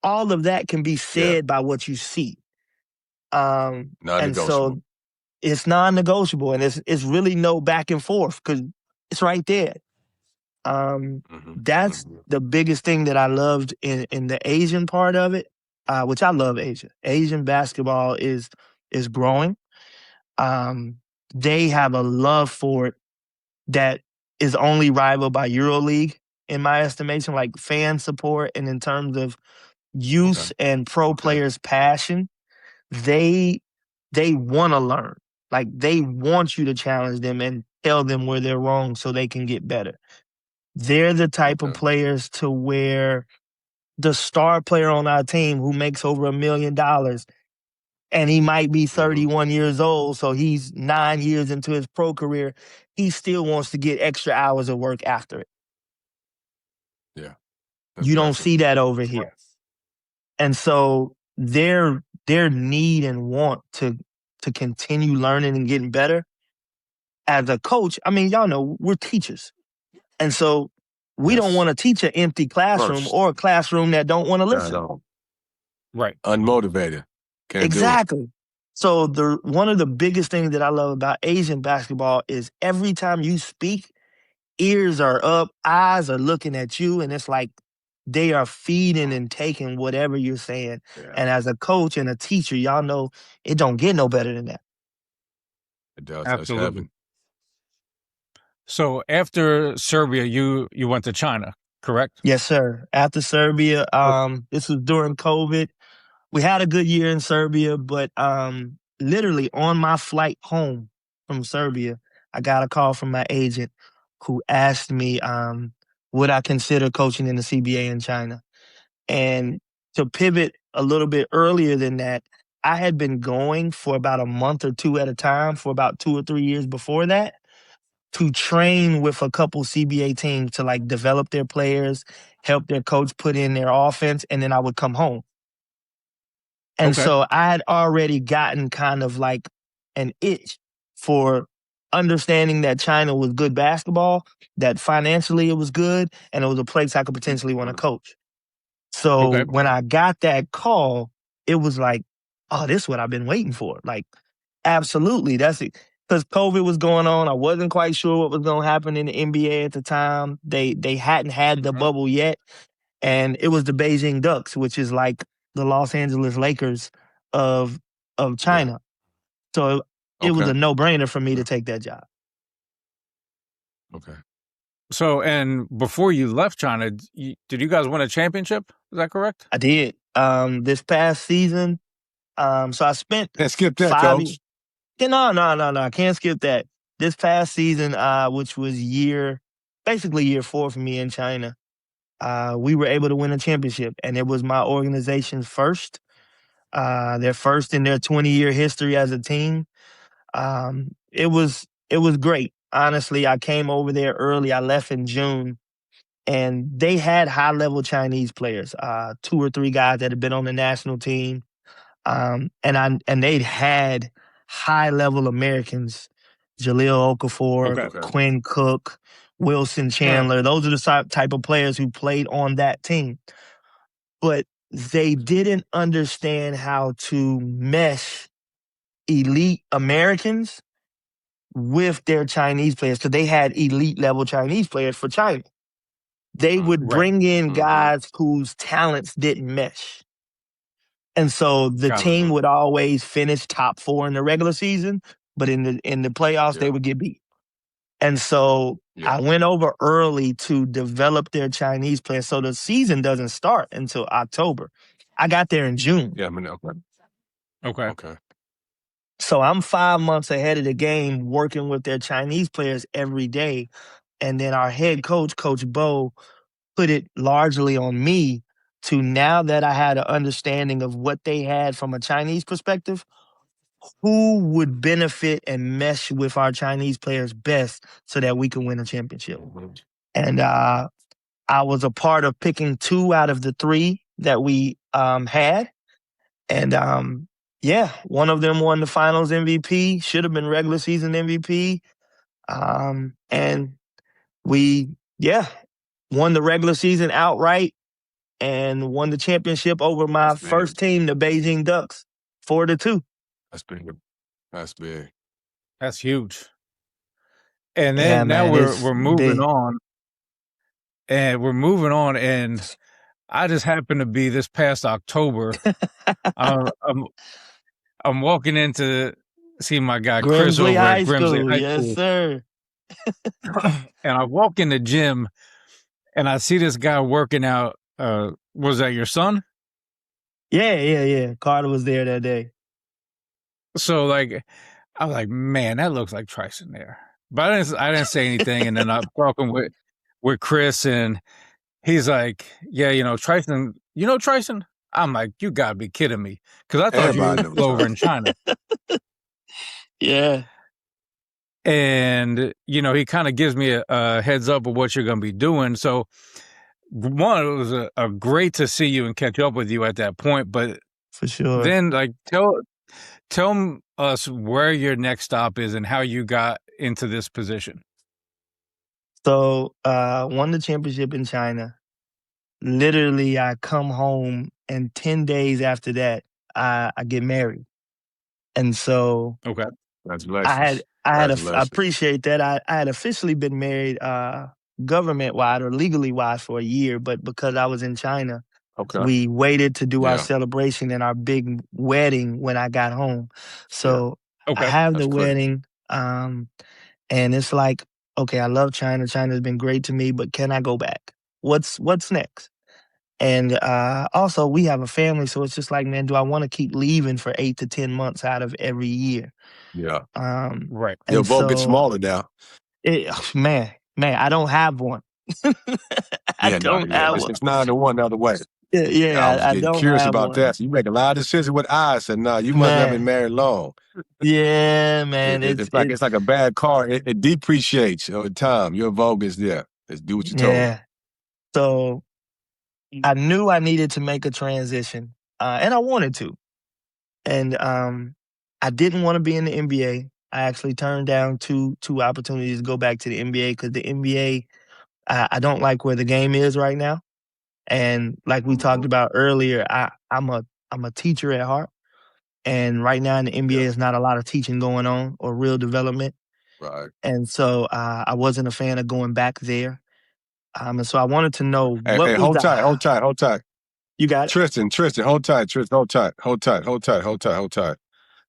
all of that can be said by what you see. And so it's non-negotiable, and it's really no back and forth, because it's right there. That's the biggest thing that I loved in the Asian part of it, which I love Asia. Asian basketball is growing. They have a love for it that is only rivaled by EuroLeague, in my estimation, like fan support, and in terms of use and pro players' passion. They want to learn. Like, they want you to challenge them and tell them where they're wrong so they can get better. They're the type of players to where the star player on our team who makes over $1 million, and he might be 31 years old, so he's 9 years into his pro career, he still wants to get extra hours of work after it. Yeah. You don't see that over here. And so their need and want to continue learning and getting better. As a coach, I mean, y'all know we're teachers. And so we don't want to teach an empty classroom or a classroom that don't want to listen. Right. Unmotivated. Exactly. So one of the biggest things that I love about Asian basketball is every time you speak, ears are up, eyes are looking at you, and it's like they are feeding and taking whatever you're saying. Yeah. And as a coach and a teacher, y'all know it don't get no better than that. It does. Absolutely. So after Serbia, you went to China, correct? Yes, sir. After Serbia, this was during COVID. We had a good year in Serbia, but literally on my flight home from Serbia, I got a call from my agent who asked me would I consider coaching in the CBA in China. And to pivot a little bit earlier than that, I had been going for about a month or two at a time for about 2 or 3 years before that, to train with a couple CBA teams to develop their players, help their coach put in their offense, and then I would come home. And so I had already gotten kind of an itch for understanding that China was good basketball, that financially it was good, and it was a place I could potentially want to coach. So when I got that call, it was like, oh, this is what I've been waiting for. Like, absolutely. That's it. Because COVID was going on. I wasn't quite sure what was going to happen in the NBA at the time. They hadn't had the bubble yet. And it was the Beijing Ducks, which is like the Los Angeles Lakers of China. So it was a no-brainer for me to take that job. Okay. So, and before you left China, did you guys win a championship? Is that correct? I did. This past season, so I spent Can't skip that, Coach. No, I can't skip that. This past season, which was basically year 4 for me in China, we were able to win a championship, and it was my organization's first. Their first in their 20-year history as a team. It was great. Honestly, I came over there early. I left in June, and they had high-level Chinese players, 2 or 3 guys that had been on the national team. And they'd had high-level Americans, Jahlil Okafor, Quinn Cook, Wilson Chandler. Those are the type of players who played on that team. But they didn't understand how to mesh elite Americans with their Chinese players, because they had elite-level Chinese players for China. They would bring in guys whose talents didn't mesh. And so the team would always finish top 4 in the regular season, but in the playoffs, they would get beat. And so I went over early to develop their Chinese players. So the season doesn't start until October. I got there in June. Yeah, I mean, okay. So I'm 5 months ahead of the game working with their Chinese players every day. And then our head coach, Coach Bo, put it largely on me to, now that I had an understanding of what they had from a Chinese perspective, who would benefit and mesh with our Chinese players best so that we can win a championship. And I was a part of picking 2 out of the 3 that we had. And one of them won the finals MVP, should have been regular season MVP. And we, won the regular season outright and won the championship over my first team, the Beijing Ducks, 4-2. That's big. That's big. That's huge. And then now we're moving on. And we're moving on, and I just happened to be this past October. I'm walking in to see my guy Chris over at Grimsley High School. Yes, sir. And I walk in the gym, and I see this guy working out. Was that your son? Yeah. Carter was there that day. So, like, I was like, man, that looks like Tryston there. But I didn't say anything. And then I'm talking with Chris, and he's like, yeah, Tryston, Tryston? I'm like, you got to be kidding me. Because I thought you were over in China. Yeah. And, he kind of gives me a heads up of what you're going to be doing. So, one, it was a great to see you and catch up with you at that point. But for sure, then, like, tell us where your next stop is and how you got into this position. So, won the championship in China. Literally, I come home, and 10 days after that, I get married. And so, okay, congratulations. I appreciate that. I had officially been married government-wide or legally-wise for a year, but because I was in China, we waited to do our celebration and our big wedding when I got home. So I have the wedding, and it's like, okay, I love China. China's been great to me, but can I go back? What's next? And also, we have a family, so it's just like, man, do I want to keep leaving for 8 to 10 months out of every year? Yeah. Right. Your boat gets smaller now. Man, I don't have one. I don't have one. It's 9 to 1 the other way. Yeah, I was getting curious about that. So you make a lot of decisions with eyes, and you must not have been married long. Yeah, man. It's like a bad car. It depreciates over time. Your Vogue is there. Just do what you're told. Yeah. So I knew I needed to make a transition, and I wanted to. And I didn't want to be in the NBA. I actually turned down two opportunities to go back to the NBA because the NBA, I don't like where the game is right now. And like we talked about earlier, I'm a I'm a teacher at heart. And right now in the NBA, there's not a lot of teaching going on or real development. Right. And so I wasn't a fan of going back there. And so I wanted to know Hey, what was hold tight. You got it? Tryston, hold tight.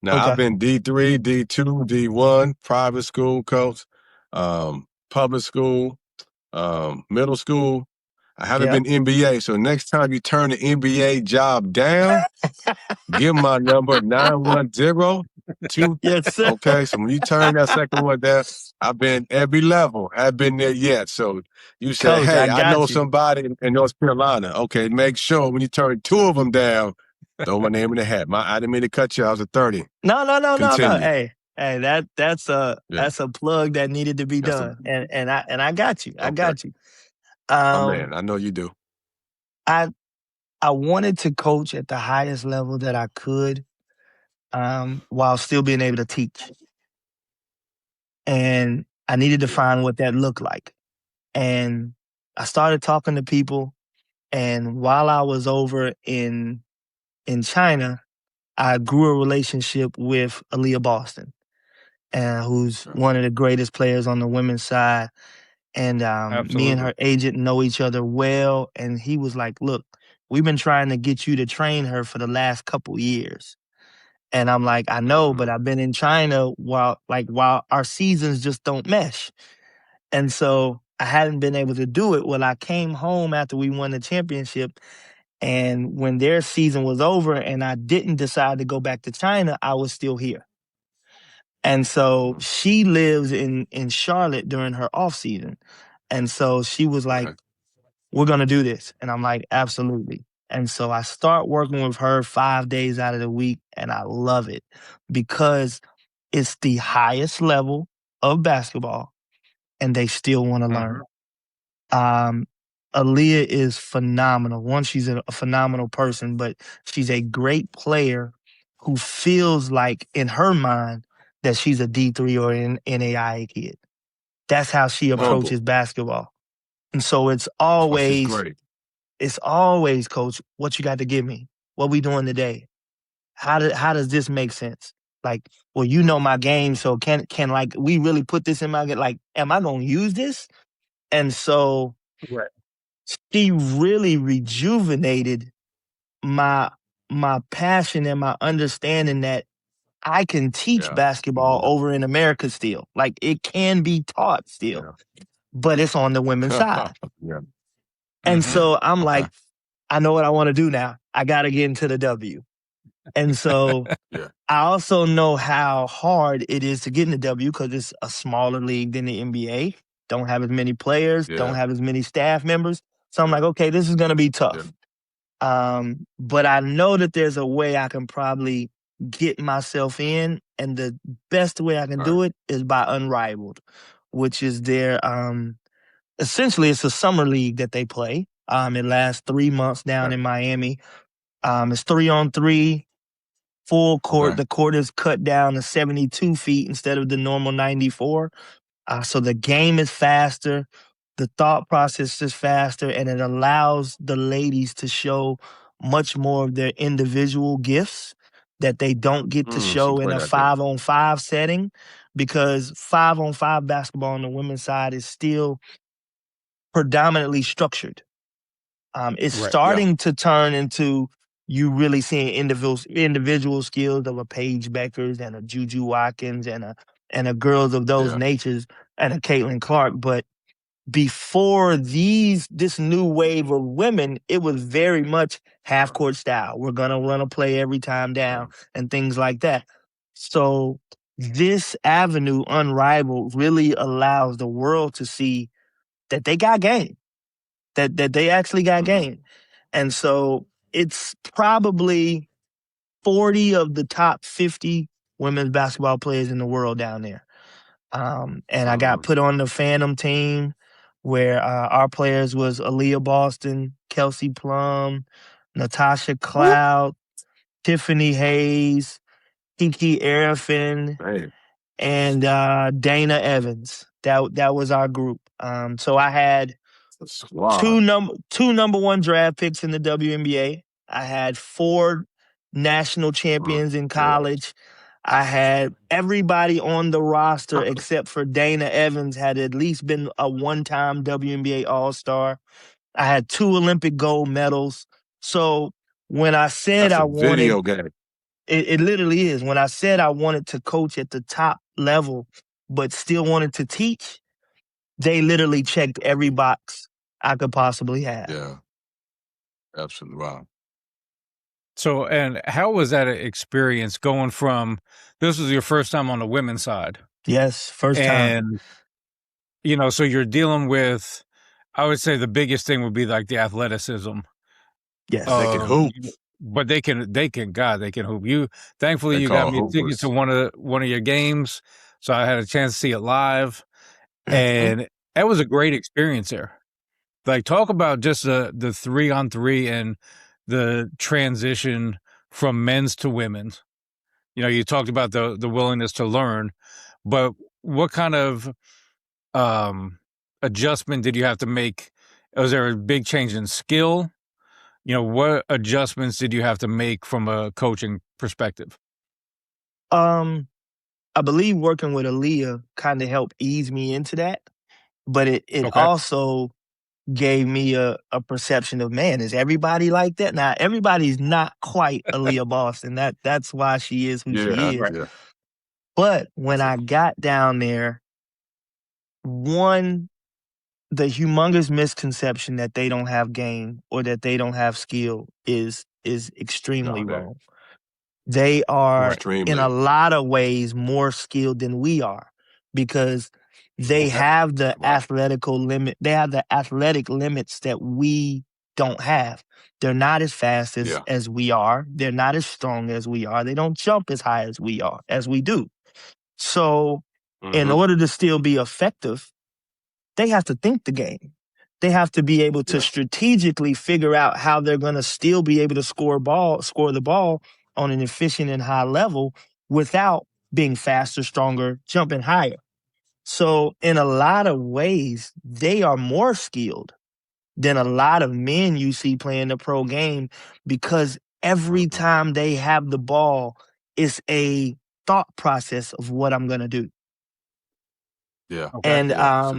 Now, I've Okay. been D3, D2, D1, private school coach, public school, middle school. I haven't Yeah. been NBA, so next time you turn the NBA job down, give my number 910-2. Yes, sir. Okay, so when you turn that second one down, I've been every level. I haven't been there yet. So you said, Coach, hey, I I know got you. somebody in North Carolina. Okay, make sure when you turn 2 of them down, throw my name in the hat. I didn't mean to cut you. I was at 30. No. Continue. Hey, that's a plug that needed to be done. And I got you. I got you. Oh man, I know you do. I wanted to coach at the highest level that I could, while still being able to teach. And I needed to find what that looked like. And I started talking to people. And while I was over in China, I grew a relationship with Aliyah Boston, who's one of the greatest players on the women's side. And me and her agent know each other well. And he was like, look, we've been trying to get you to train her for the last couple years. And I'm like, I know, but I've been in China while our seasons just don't mesh. And so I hadn't been able to do it. Well, I came home after we won the championship. And when their season was over and I didn't decide to go back to China, I was still here. And so she lives in Charlotte during her off season. And so she was like, we're going to do this. And I'm like, absolutely. And so I start working with her 5 days out of the week. And I love it because it's the highest level of basketball and they still want to learn. Aliyah is phenomenal. One, she's a phenomenal person, but she's a great player who feels like in her mind that she's a D3 or an NAIA kid. That's how she approaches basketball. And so it's always, coach, what you got to give me? What we doing today? How does this make sense? Like, well, you know my game, so can like we really put this in my game? Like, am I gonna use this? And so she really rejuvenated my passion and my understanding that I can teach basketball over in America still. Like it can be taught still, but it's on the women's side. And so I'm like, I know what I want to do now. I got to get into the W. And so I also know how hard it is to get in the W because it's a smaller league than the NBA. Don't have as many players, don't have as many staff members. So I'm like, okay, this is going to be tough. But I know that there's a way I can probably get myself in. And the best way I can do it is by Unrivaled, which is their, essentially it's a summer league that they play. It lasts 3 months down in Miami. It's 3-on-3, full court. The court is cut down to 72 feet instead of the normal 94. So the game is faster. The thought process is faster, and it allows the ladies to show much more of their individual gifts that they don't get to show in a 5-on-5 setting, because 5-on-5 basketball on the women's side is still predominantly structured. It's starting to turn into you really seeing individual skills of a Paige Beckers and a Juju Watkins and a girls of those natures and a Caitlin Clark, but before this new wave of women, it was very much half court style. We're going to run a play every time down and things like that. So this avenue, Unrivaled, really allows the world to see that they got game, that they actually got game. And so it's probably 40 of the top 50 women's basketball players in the world down there. And I got put on the Phantom team, where our players was Aliyah Boston, Kelsey Plum, Natasha Cloud, Tiffany Hayes, Kiki Arafin, and Dana Evans. That was our group. So I had two number one draft picks in the WNBA. I had 4 national champions in college. I had everybody on the roster except for Dana Evans had at least been a one-time WNBA All-Star. I had 2 Olympic gold medals. So when I said That's I a wanted, video game. it literally is. When I said I wanted to coach at the top level, but still wanted to teach, they literally checked every box I could possibly have. Yeah. Absolutely. Wow. So, and how was that experience going from, this was your first time on the women's side? Yes, first time. And, you know, so you're dealing with, I would say the biggest thing would be like the athleticism. Yes. They can hoop. But they can hoop. Thankfully, They you got call me a ticket hoopers. to one of your games. So I had a chance to see it live. And that was a great experience there. Like, talk about just the 3-on-3 and the transition from men's to women's. You know, you talked about the willingness to learn, but what kind of adjustment did you have to make? Was there a big change in skill? You know, what adjustments did you have to make from a coaching perspective? I believe working with Aliyah kind of helped ease me into that, but it Okay. also gave me a perception of, man, is everybody like that? Now, everybody's not quite Aliyah Boston. That's why she is who she is. Yeah. But when I got down there, one, the humongous misconception that they don't have game or that they don't have skill is extremely wrong. They are in a lot of ways more skilled than we are because they have the athletical limit. They have the athletic limits that we don't have. They're not as fast as we are. They're not as strong as we are. They don't jump as high as we do. So in order to still be effective, they have to think the game. They have to be able to strategically figure out how they're going to still be able to score the ball on an efficient and high level without being faster, stronger, jumping higher. So in a lot of ways, they are more skilled than a lot of men you see playing the pro game because every time they have the ball, it's a thought process of what I'm going to do. Yeah. Okay. And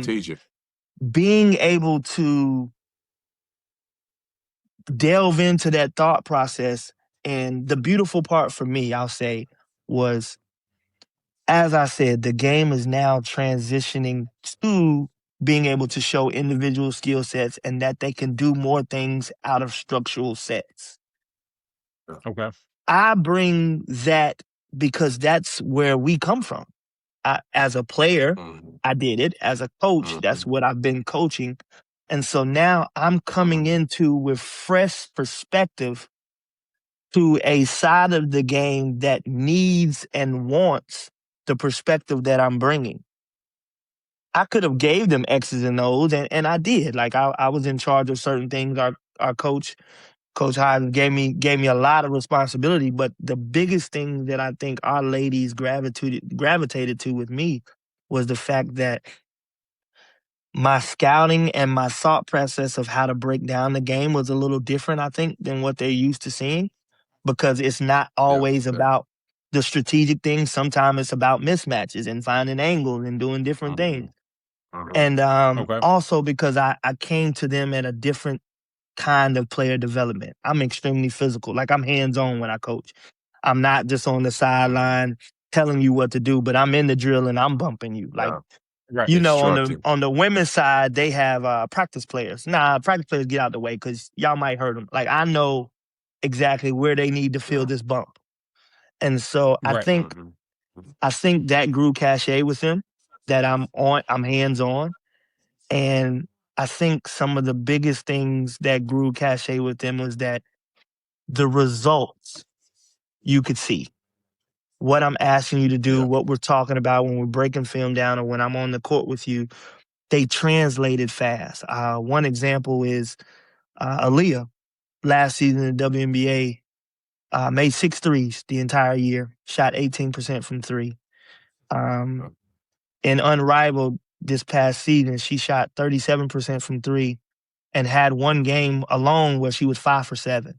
strategic. Being able to delve into that thought process. And the beautiful part for me, I'll say, was, as I said, the game is now transitioning to being able to show individual skill sets and that they can do more things out of structural sets. Okay. I bring that because that's where we come from. As a player, I did it. As a coach, that's what I've been coaching. And so now I'm coming into with fresh perspective to a side of the game that needs and wants the perspective that I'm bringing. I could have gave them X's and O's, and I did. Like I was in charge of certain things. Our coach Hyden gave me a lot of responsibility. But the biggest thing that I think our ladies gravitated to with me was the fact that my scouting and my thought process of how to break down the game was a little different, I think, than what they're used to seeing, because it's not always about the strategic things. Sometimes it's about mismatches and finding angles and doing different things. And also because I came to them at a different kind of player development. I'm extremely physical. Like, I'm hands-on when I coach. I'm not just on the sideline telling you what to do, but I'm in the drill and I'm bumping you. Like, you know, on the women's side, they have practice players. Practice players get out the way because y'all might hurt them. Like, I know exactly where they need to feel this bump. And so I think that grew cachet with them, that I'm hands-on. And I think some of the biggest things that grew cachet with them was that the results you could see. What I'm asking you to do, what we're talking about when we're breaking film down or when I'm on the court with you, they translated fast. One example is Aliyah. Last season in the WNBA, made 6 threes the entire year, shot 18% from 3. In Unrivaled this past season, she shot 37% from 3 and had one game alone where she was 5 for 7.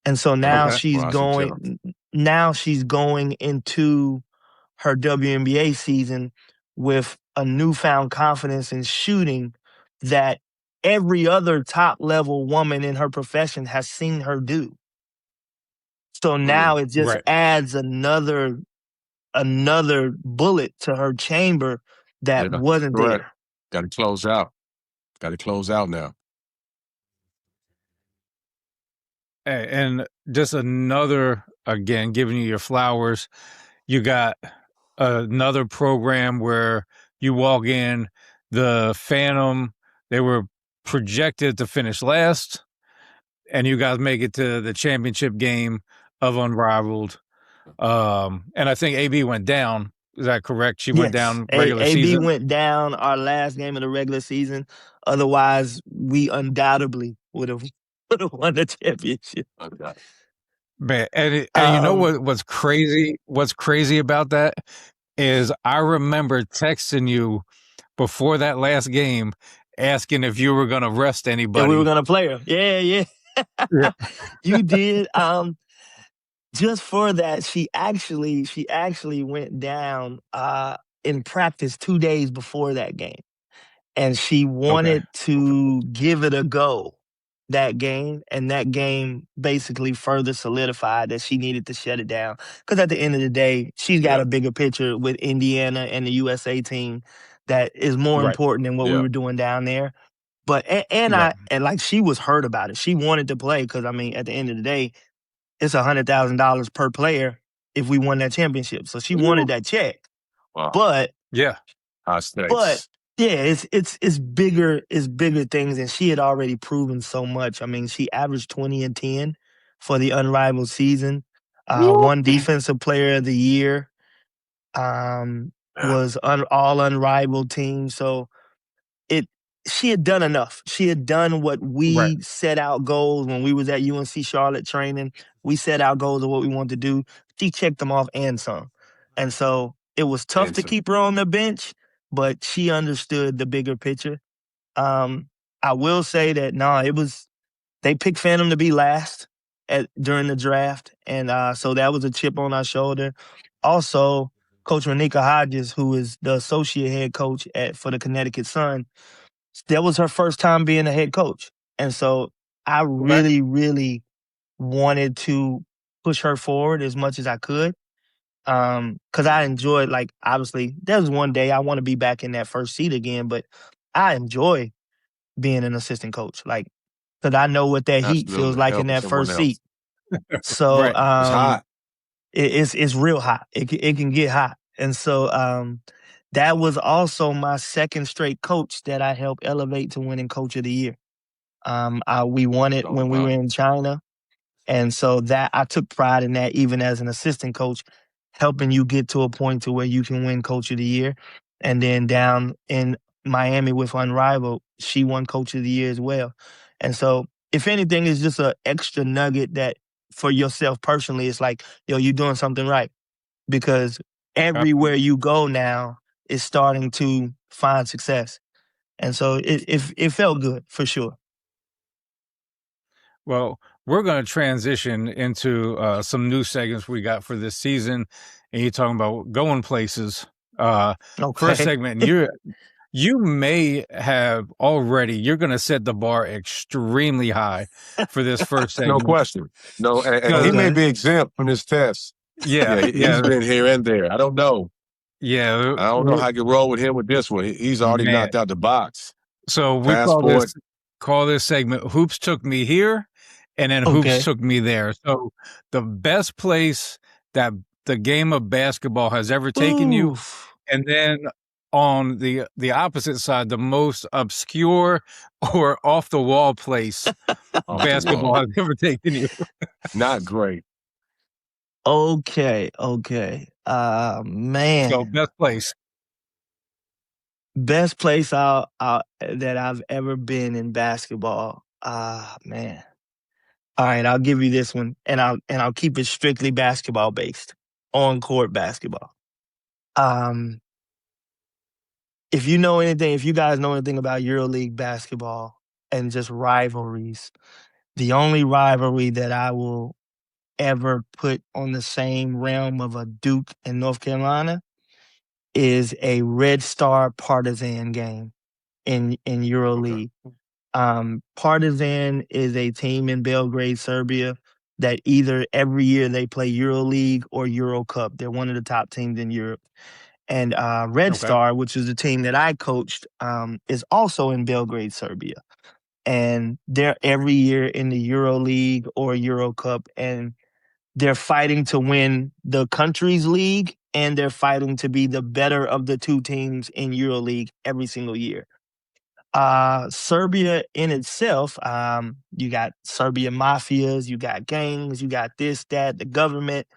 And so now Okay. Well, I should tell him. she's going into her WNBA season with a newfound confidence in shooting that every other top level woman in her profession has seen her do. So now it just Right. adds another bullet to her chamber that wasn't Correct. there. Got to close out. Got to close out now. And just another, again, giving you your flowers. You got another program where you walk in, the Phantom, they were projected to finish last, and you guys make it to the championship game of Unrivaled. And I think AB went down. Is that correct? She went Yes, down regular AB season? went down our last game of the regular season. Otherwise, we undoubtedly would have won the championship. Okay. Man, and you know what's crazy? What's crazy about that is I remember texting you before that last game asking if you were going to rest anybody. And we were going to play her. Yeah. You did. Just for that, she actually went down in practice 2 days before that game. And she wanted to give it a go that game. And that game basically further solidified that she needed to shut it down. Because at the end of the day, she's got a bigger picture with Indiana and the USA team that is more important than what we were doing down there. But and like she was hurt about it. She wanted to play because I mean, at the end of the day, it's $100,000 per player if we won that championship. So she wanted that check. Wow. But but yeah, it's bigger things, and she had already proven so much. I mean, she averaged 20 and 10 for the Unrivaled season. Won Defensive Player of the Year. Was all Unrivaled team. So she had done enough. She had done what we set out goals when we was at UNC Charlotte training. We set out goals of what we wanted to do. She checked them off and some. And so it was tough to keep her on the bench, but she understood the bigger picture. I will say that they picked Phantom to be last during the draft, and so that was a chip on our shoulder. Also, Coach Renika Hodges, who is the associate head coach for the Connecticut Sun, that was her first time being a head coach. And so I really, really wanted to push her forward as much as I could. Because I enjoyed, like, obviously, there was one day I want to be back in that first seat again, but I enjoy being an assistant coach. Like, because I know what that heat feels like in that first seat. So it's hot. It's real hot. It can get hot. And so that was also my second straight coach that I helped elevate to winning Coach of the Year. We won it when we were in China. And so that I took pride in that, even as an assistant coach, helping you get to a point to where you can win Coach of the Year. And then down in Miami with Unrivaled, she won Coach of the Year as well. And so if anything, it's just an extra nugget that for yourself personally, it's like, yo, you're doing something right. Because everywhere you go now is starting to find success. And so it felt good for sure. Well, we're going to transition into some new segments we got for this season. And you're talking about going places. First segment, you may have already, you're going to set the bar extremely high for this first segment. No question. No, and he may be exempt from this test. Yeah. He's been here and there. I don't know. Yeah. I don't know how I can roll with him with this one. He's already knocked out the box. So we call this segment Hoops Took Me Here, and then Hoops Took Me There. So the best place that the game of basketball has ever taken you, and then on the opposite side, the most obscure or off the wall place basketball has ever taken you. Not great. Okay. Man. So best place. Best place that I've ever been in basketball. Man. All right, I'll give you this one, and I'll keep it strictly basketball based, on court basketball. If you guys know anything about EuroLeague basketball and just rivalries, The only rivalry that I will ever put on the same realm of a Duke and North Carolina is a Red Star Partizan game in EuroLeague. Partizan is a team in Belgrade, Serbia, that either every year they play EuroLeague or Euro Cup. They're one of the top teams in Europe. And Red Star, which is the team that I coached, is also in Belgrade, Serbia. And they're every year in the EuroLeague or Euro Cup, and they're fighting to win the country's league, and they're fighting to be the better of the two teams in EuroLeague every single year. Serbia in itself, you got Serbian mafias, you got gangs, you got this, that, the government.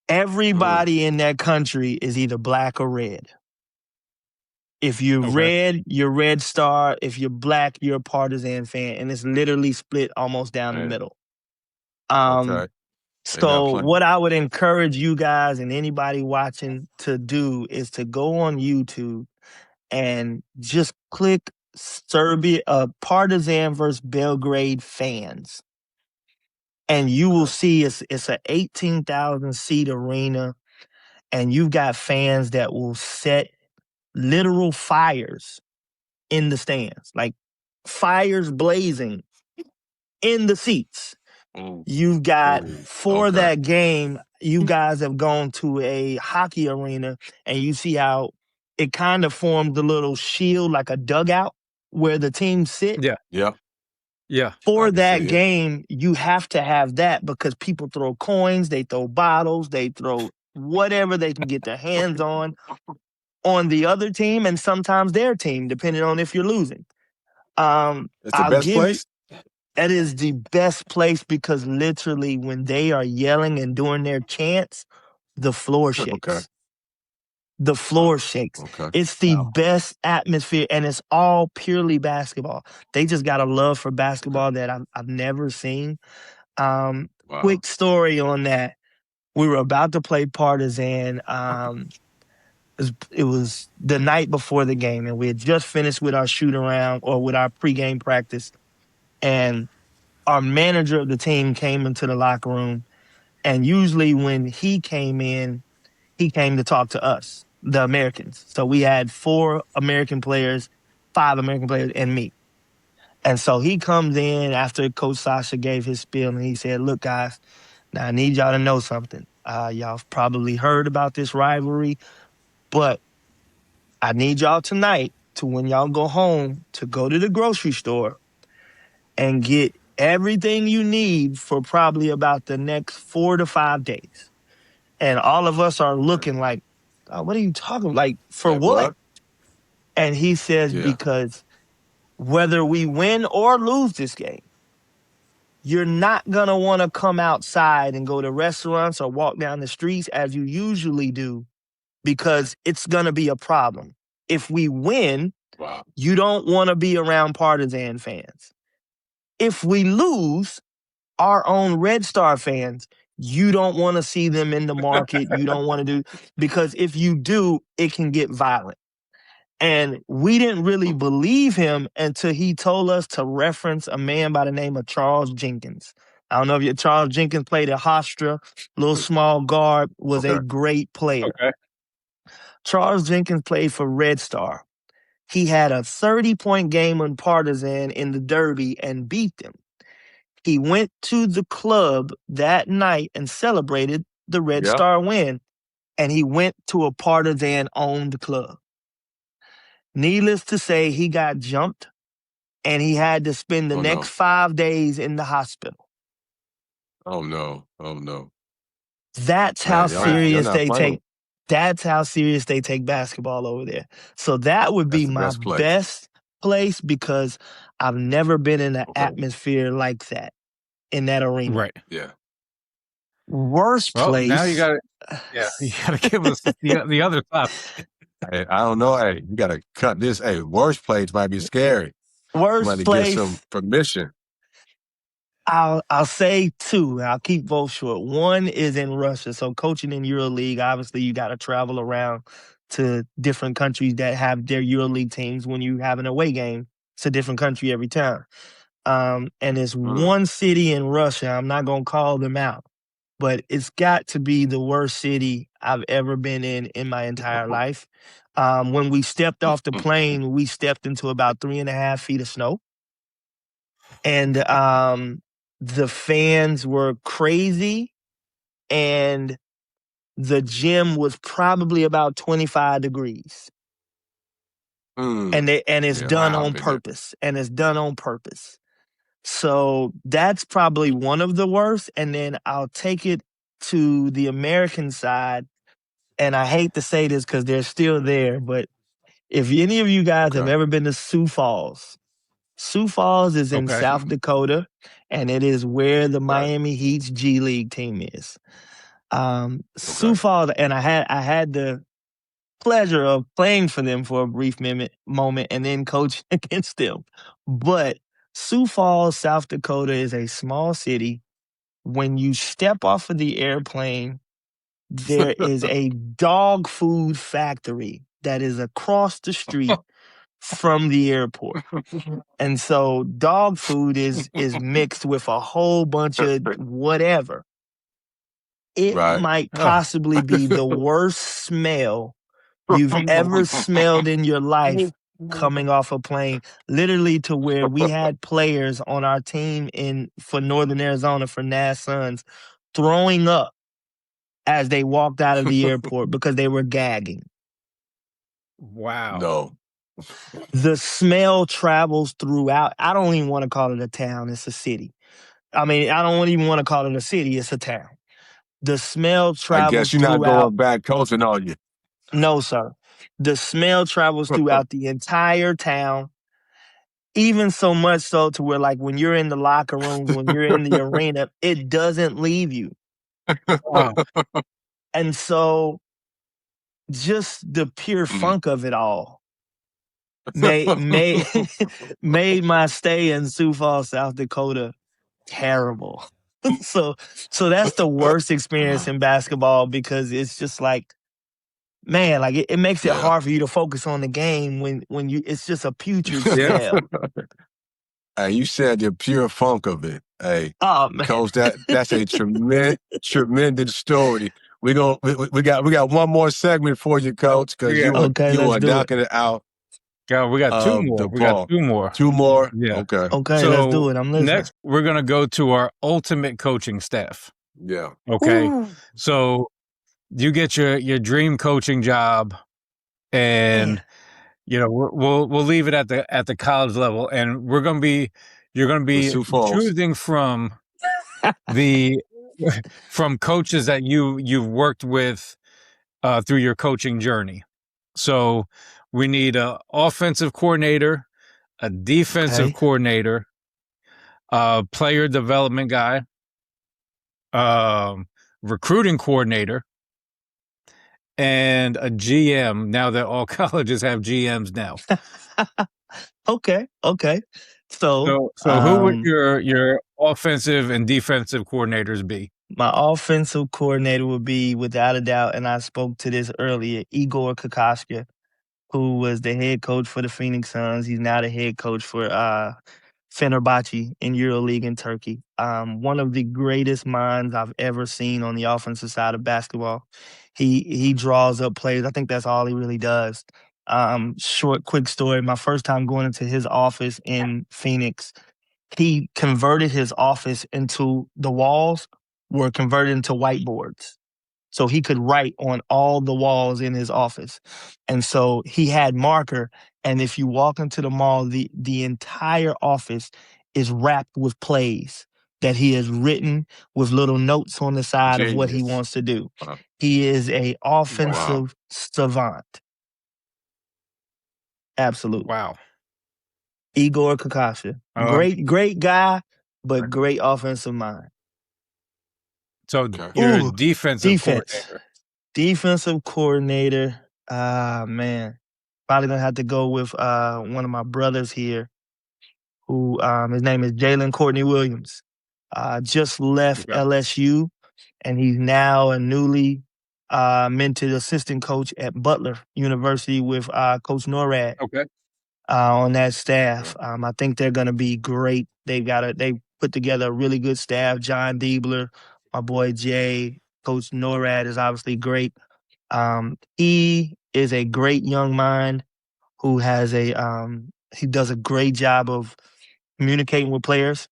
Everybody in that country is either black or red. If you're red, you're Red Star. If you're black, you're a Partizan fan. And it's literally split almost down the middle. So what I would encourage you guys and anybody watching to do is to go on YouTube and just click Serbia, Partizan versus Belgrade fans. And you will see it's an 18,000 seat arena, and you've got fans that will set literal fires in the stands, like fires blazing in the seats. You've got that game, you guys have gone to a hockey arena and you see how it kind of formed the little shield, like a dugout where the teams sit. Yeah. For that game, you have to have that because people throw coins, they throw bottles, they throw whatever they can get their hands on the other team and sometimes their team, depending on if you're losing. It's the best place? That is the best place because literally when they are yelling and doing their chants, the floor shakes. The floor shakes. It's the best atmosphere, and it's all purely basketball. They just got a love for basketball that I've never seen. Quick story on that. We were about to play Partizan. It was the night before the game, and we had just finished with our shoot around or with our pregame practice. And our manager of the team came into the locker room. And usually when he came in, he came to talk to us, the Americans. So we had 4 American players, 5 American players, and me. And so he comes in after Coach Sasha gave his spiel, and he said, look, guys, now I need y'all to know something. Y'all have probably heard about this rivalry, but I need y'all tonight to, when y'all go home, to go to the grocery store and get everything you need for probably about the next 4 to 5 days. And all of us are looking like, oh, what are you talking? Like, for what? And he says, because whether we win or lose this game, you're not going to want to come outside and go to restaurants or walk down the streets as you usually do, because it's going to be a problem. If we win, you don't want to be around Partizan fans. If we lose, our own Red Star fans, you don't want to see them in the market. You don't want to do, because if you do, it can get violent. And we didn't really believe him until he told us to reference a man by the name of Charles Jenkins. I don't know if Charles Jenkins played at Hofstra, little small guard, was a great player. Charles Jenkins played for Red Star. He had a 30-point game on Partizan in the Derby and beat them. He went to the club that night and celebrated the Red Star win, and he went to a Partizan-owned club. Needless to say, he got jumped, and he had to spend the next 5 days in the hospital. Oh, no. That's how serious they take. That's how serious they take basketball over there. So that would be my best place because I've never been in an atmosphere like that in that arena. Right. Yeah. Worst place. Now you got to give us the other top. Hey, I don't know. Hey, you got to cut this. Hey, worst place might be scary. Worst place. Get some permission. I'll say 2. I'll keep both short. 1 is in Russia. So coaching in EuroLeague, obviously you got to travel around to different countries that have their EuroLeague teams. When you have an away game, it's a different country every time. And it's one city in Russia. I'm not going to call them out, but it's got to be the worst city I've ever been in my entire life. When we stepped off the plane, we stepped into about 3.5 feet of snow. And the fans were crazy, and the gym was probably about 25 degrees. And it's done on purpose. And it's done on purpose. So that's probably one of the worst. And then I'll take it to the American side. And I hate to say this because they're still there, but if any of you guys have ever been to Sioux Falls is in South Dakota, and it is where the Miami Heat's G League team is. Sioux Falls, and I had the pleasure of playing for them for a brief moment and then coaching against them. But Sioux Falls, South Dakota is a small city. When you step off of the airplane, there is a dog food factory that is across the street from the airport. And so dog food is mixed with a whole bunch of whatever. It might possibly be the worst smell you've ever smelled in your life coming off a plane, literally to where we had players on our team for Northern Arizona for Nash Suns throwing up as they walked out of the airport because they were gagging. Wow. No. The smell travels throughout. I don't even want to call it a town. It's a city. I mean, I don't even want to call it a city. It's a town. The smell travels I guess you're not going back coaching, are you? No, sir. The smell travels throughout the entire town, even so much so to where, like, when you're in the locker rooms, when you're in the arena, it doesn't leave you. Wow. And so just the pure funk of it all made my stay in Sioux Falls, South Dakota terrible. So that's the worst experience in basketball, because it's just like, man, like it makes it hard for you to focus on the game when it's just a putrid smell. Hey, you said the pure funk of it. Hey, Coach, that's a tremendous story. We got one more segment for you, Coach, because you are knocking it out. God, we got two more. We got two more. Two more? Yeah. Okay, so let's do it. I'm listening. Next, we're going to go to our ultimate coaching staff. Yeah. Okay. Ooh. So you get your dream coaching job, and we'll leave it at the college level, and you're going to be choosing from from coaches that you've worked with through your coaching journey. So we need an offensive coordinator, a defensive coordinator, a player development guy, recruiting coordinator, and a GM, now that all colleges have GMs now. Okay. So who would your offensive and defensive coordinators be? My offensive coordinator would be, without a doubt, and I spoke to this earlier, Igor Kokoschka, who was the head coach for the Phoenix Suns. He's now the head coach for Fenerbahce in EuroLeague in Turkey. One of the greatest minds I've ever seen on the offensive side of basketball. He draws up plays. I think that's all he really does. Quick story. My first time going into his office in Phoenix, he converted his office into the walls were converted into whiteboards. So he could write on all the walls in his office. And so he had marker. And if you walk into the mall, the entire office is wrapped with plays that he has written with little notes on the side of what he wants to do. Wow. He is a offensive savant. Absolutely. Wow. Igor Kokoschka. Great guy, but great offensive mind. So your defensive coordinator. Defensive coordinator. Man. Probably gonna have to go with one of my brothers here, who his name is Jalen Courtney Williams. Just left LSU, and he's now a newly minted assistant coach at Butler University with Coach Norrad. Okay. On that staff. I think they're going to be great They put together a really good staff. John Diebler, my boy Jay, Coach Norad is obviously great. He is a great young mind who has he does a great job of communicating with players.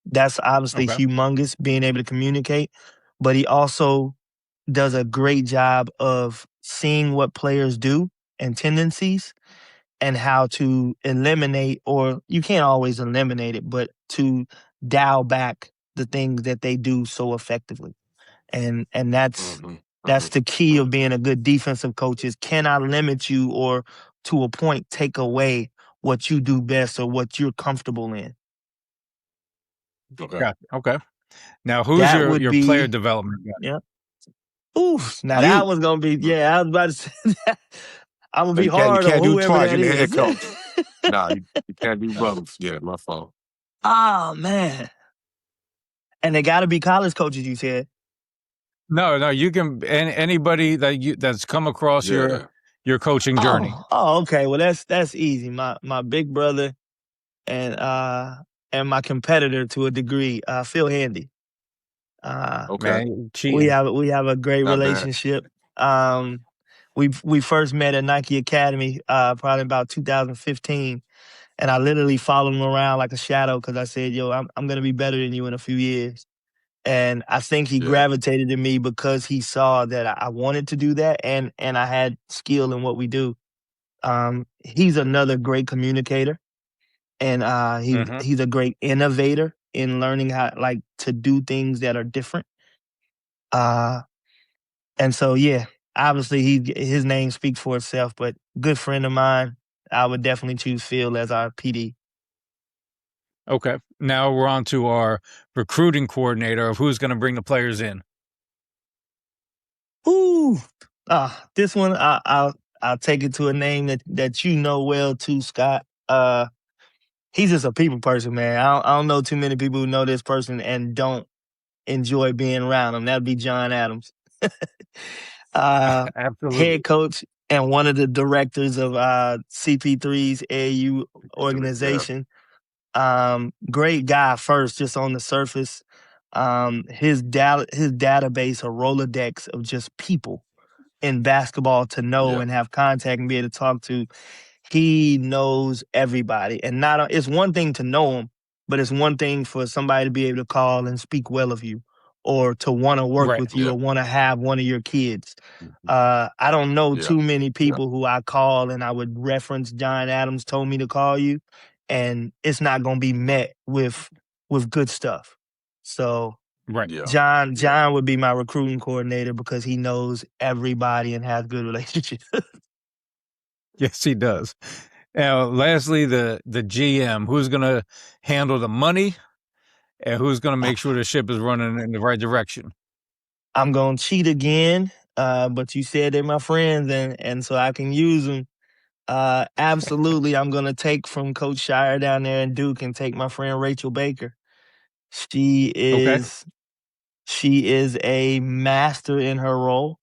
That's obviously Okay. humongous, being able to communicate. But he also does a great job of seeing what players do and tendencies and how to eliminate, or you can't always eliminate it, but to dial back the things that they do so effectively. And that's the key of being a good defensive coach is can I limit you or to a point take away what you do best or what you're comfortable in. Okay. Okay. Now, who's That your would your be player development guy? yeah. Oof. Now You. that was gonna be I was about to say that. I'm gonna be You hard on can't do whoever twice. that You're the head is. coach. Nah, you can't do both. Yeah, my fault. Oh man. And they gotta be college coaches, you said. No, you can anybody that's come across your coaching journey. Oh, okay. Well, that's easy. My big brother and my competitor to a degree, Phil Handy. Okay. Man, We cheating. have a great Not bad. relationship. We first met at Nike Academy, probably about 2015, and I literally followed him around like a shadow because I said, "Yo, I'm gonna be better than you in a few years." And I think he Yeah. gravitated to me because he saw that I wanted to do that, and I had skill in what we do. He's another great communicator, and he's a great innovator in learning how to do things that are different. And so yeah, obviously his name speaks for itself. But good friend of mine, I would definitely choose Phil as our PD. Okay. Now we're on to our recruiting coordinator of who's going to bring the players in. Ooh, this one I'll take it to a name that you know well too, Scott. He's just a people person, man. I don't know too many people who know this person and don't enjoy being around him. That'd be John Adams. Absolutely. Head coach and one of the directors of CP3's AAU organization. Great guy first, just on the surface. His database, a Rolodex of just people in basketball to know and have contact and be able to talk to. He knows everybody, and it's one thing to know him, but it's one thing for somebody to be able to call and speak well of you, or to want to work with you, or want to have one of your kids. I don't know too many people who I call and I would reference John Adams told me to call you, and it's not going to be met with good stuff. So John would be my recruiting coordinator because he knows everybody and has good relationships. Yes, he does. Now, lastly, the GM, who's going to handle the money and who's going to make sure the ship is running in the right direction. I'm going to cheat again, but you said they're my friends, and so I can use them. Absolutely, I'm going to take from Coach Shire down there in Duke and take my friend Rachel Baker. She is a master in her role.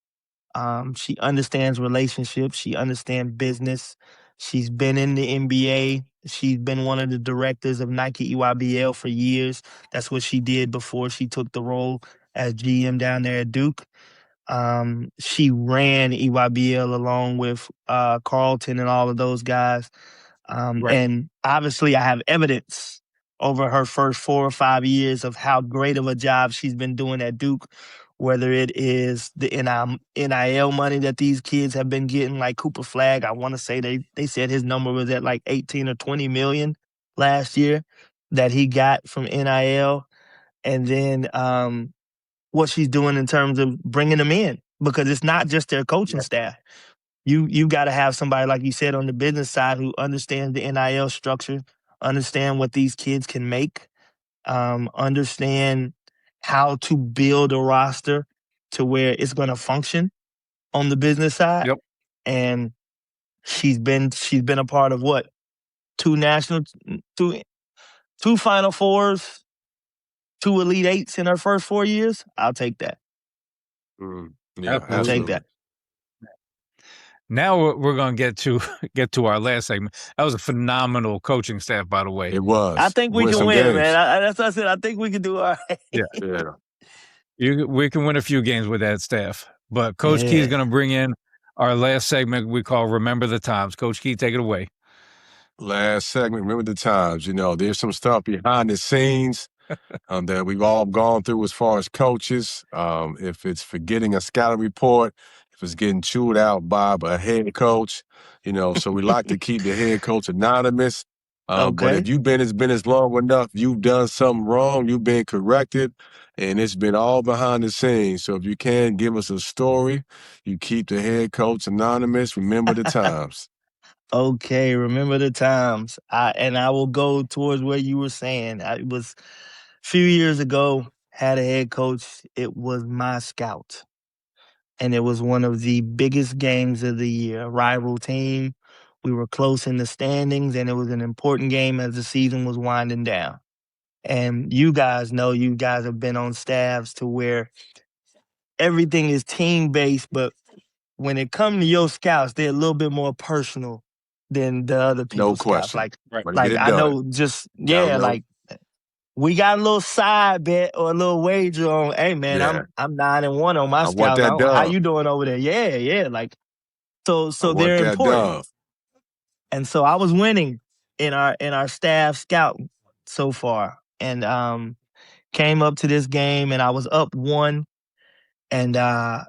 She understands relationships. She understands business. She's been in the NBA. She's been one of the directors of Nike EYBL for years. That's what she did before she took the role as GM down there at Duke. She ran EYBL along with Carlton and all of those guys. And obviously I have evidence over her first 4 or 5 years of how great of a job she's been doing at Duke, whether it is the NIL money that these kids have been getting, like Cooper Flagg. I want to say they said his number was at like 18 or 20 million last year that he got from NIL. And then what she's doing in terms of bringing them in, because it's not just their coaching staff. You got to have somebody, like you said, on the business side who understands the NIL structure, understand what these kids can make, understand how to build a roster to where it's going to function on the business side. Yep. And she's been a part of what? Two Final Fours, 2 Elite Eights in her first 4 years. I'll take that. Yeah, I'll take that. Now we're going to get to our last segment. That was a phenomenal coaching staff, by the way. It was. I think we can win, man. That's what I said. I think we can do all right. Yeah. We can win a few games with that staff. But Coach Key is going to bring in our last segment we call Remember the Times. Coach Key, take it away. Last segment, Remember the Times. There's some stuff behind the scenes that we've all gone through as far as coaches. If it's forgetting a scouting report, if it's getting chewed out by a head coach, so we like to keep the head coach anonymous. But if it's been as long enough, you've done something wrong, you've been corrected, and it's been all behind the scenes. So if you can give us a story, you keep the head coach anonymous. Remember the times. Okay, remember the times. I will go towards where you were saying. It was a few years ago, had a head coach. It was my scout. And it was one of the biggest games of the year, a rival team. We were close in the standings, and it was an important game as the season was winding down. And you guys have been on staffs to where everything is team-based, but when it comes to your scouts, they're a little bit more personal than the other people's scouts. Like I know like we got a little side bet or a little wager on, hey man, I'm 9-1 on my scouts. How you doing over there? Yeah. Like so they're important. And so I was winning in our staff scout so far. And came up to this game and I was up 1. And I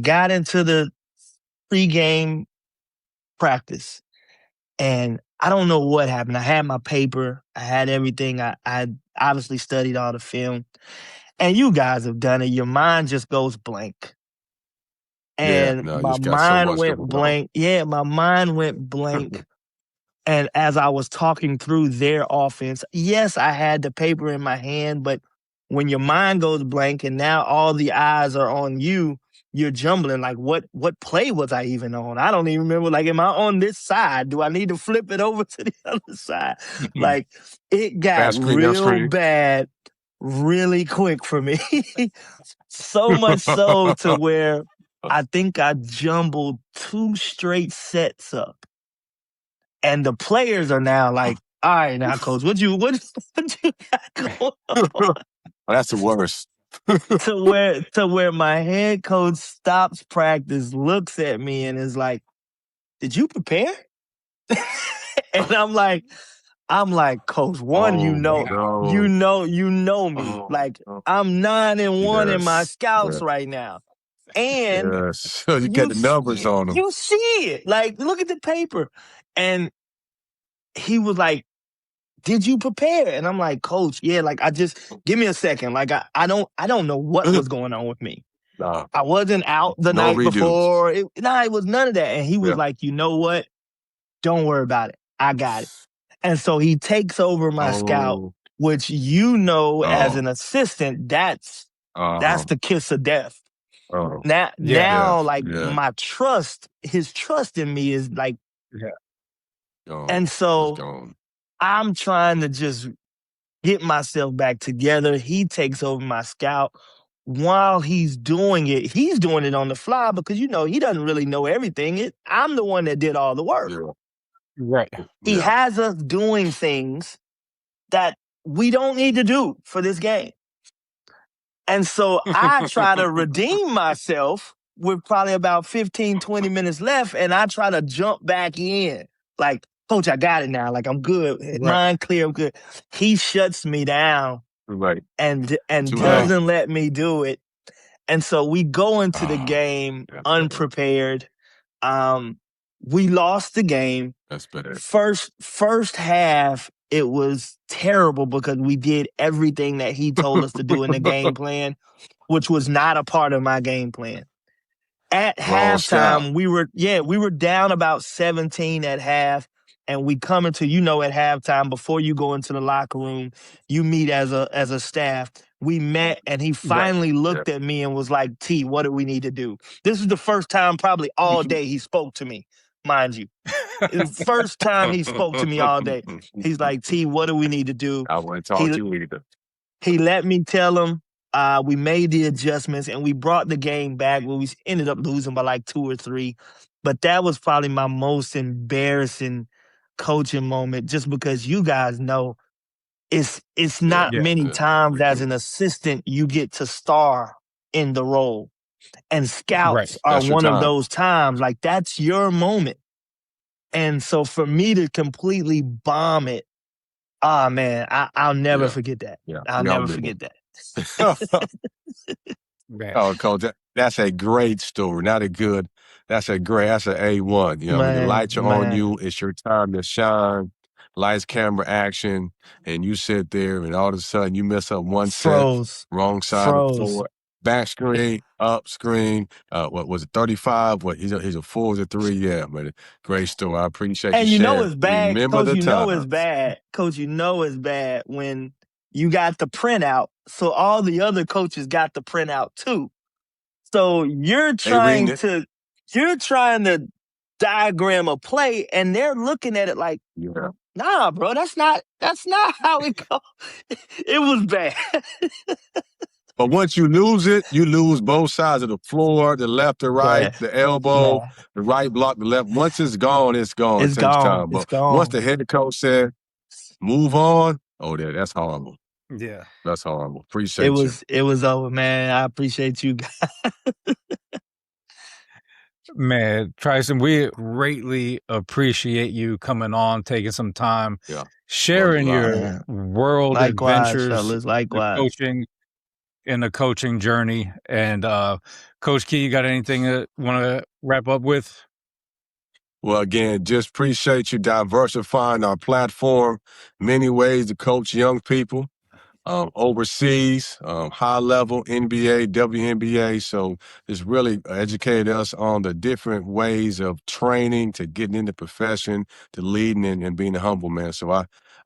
got into the pregame practice. And I don't know what happened. I had my paper. I had everything. I obviously studied all the film. And you guys have done it. Your mind just goes blank. And my mind went blank. Yeah, my mind went blank. And as I was talking through their offense, yes, I had the paper in my hand, but when your mind goes blank and now all the eyes are on you, you're jumbling. Like, what play was I even on? I don't even remember. Like, am I on this side? Do I need to flip it over to the other side? Like, it got real bad really quick for me. So much so to where I think I jumbled 2 straight sets up. And the players are now like, all right, now, coach, what you got going on? That's the worst. to where my head coach stops practice, looks at me, and is like, "Did you prepare?" And I'm like, Coach, you know me. Like, I'm 9-1 in my scouts right now. And you get the numbers on them. You see it. Like, look at the paper. And he was like, did you prepare? And I'm like, Coach, yeah, like give me a second. Like I don't know what was going on with me. I wasn't out the night before. It was none of that. And he was like, you know what? Don't worry about it. I got it. And so he takes over my scout, which as an assistant, that's the kiss of death. My trust, his trust in me is like, and so I'm trying to just get myself back together. He takes over my scout. While he's doing it on the fly because, he doesn't really know everything. I'm the one that did all the work. Yeah. Right. He has us doing things that we don't need to do for this game. And so I try to redeem myself with probably about 15, 20 minutes left, and I try to jump back in. Like, Coach, I got it now. Like, I'm good. Mind clear, I'm good. He shuts me down and doesn't let me do it. And so we go into the game unprepared. We lost the game. That's better. First half, it was terrible because we did everything that he told us to do in the game plan, which was not a part of my game plan. At halftime, we were down about 17 at half, and we come into, at halftime, before you go into the locker room, you meet as a staff. We met, and he finally looked at me and was like, T, what do we need to do? This is the first time probably all day he spoke to me, mind you. The first time he spoke to me all day. He's like, T, what do we need to do? I wouldn't talk to you either. He let me tell him. We made the adjustments, and we brought the game back where we ended up losing by like 2 or 3. But that was probably my most embarrassing coaching moment, just because you guys know it's not many times as an assistant you get to star in the role. And scouts are one of those times. Like, that's your moment. And so for me to completely bomb it, man, I'll never forget that. Yeah. I'll never forget that. Oh, Coach, that's a great story. That's a A1. You know, when the lights are on you, it's your time to shine. Lights, camera, action, and you sit there, and all of a sudden you mess up one set, wrong side of the floor, back screen, up screen. What was it, 35? What, he's a 4 or 3? Yeah, but great story. I appreciate you sharing. And you know it's bad, Remember Coach, the time. Coach, you know it's bad when you got the printout, so all the other coaches got the printout too. So you're trying to diagram a play, and they're looking at it like, nah, bro, that's not how it goes. It was bad. But once you lose it, you lose both sides of the floor, the left, the right, the elbow, the right block, the left. Once it's gone, it's gone. It takes time. But once the head coach said, move on, that's horrible. Yeah. That's horrible. Appreciate you. It was over, man. I appreciate you guys. Man, Tryston, we greatly appreciate you coming on, taking some time, sharing your world adventures, in the coaching journey. And Coach Key, you got anything that you want to wrap up with? Well, again, just appreciate you diversifying our platform. Many ways to coach young people. Overseas, high level, NBA, WNBA. So it's really educated us on the different ways of training to getting in the profession, to leading and being a humble man. So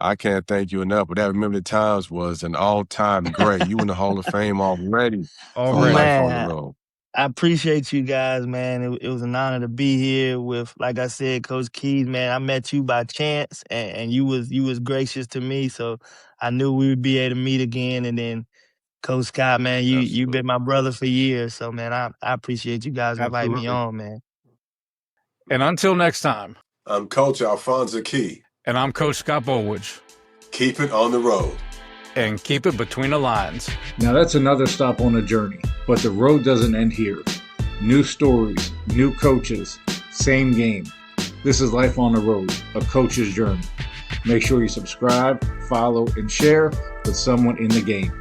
I can't thank you enough. But I remember the times was an all-time great. You in the Hall of Fame already. Life on the road. I appreciate you guys, man. It was an honor to be here with, like I said, Coach Keys, man. I met you by chance, and you was gracious to me, so I knew we would be able to meet again. And then Coach Scott, man, you've been my brother for years, so man, I appreciate you guys inviting me on, man. And until next time, I'm Coach Alphonza Key, and I'm Coach Scott Bollwage. Keep it on the road. And keep it between the lines. Now that's another stop on the journey, but the road doesn't end here. New stories, new coaches, same game. This is Life on the Road, a coach's journey. Make sure you subscribe, follow, and share with someone in the game.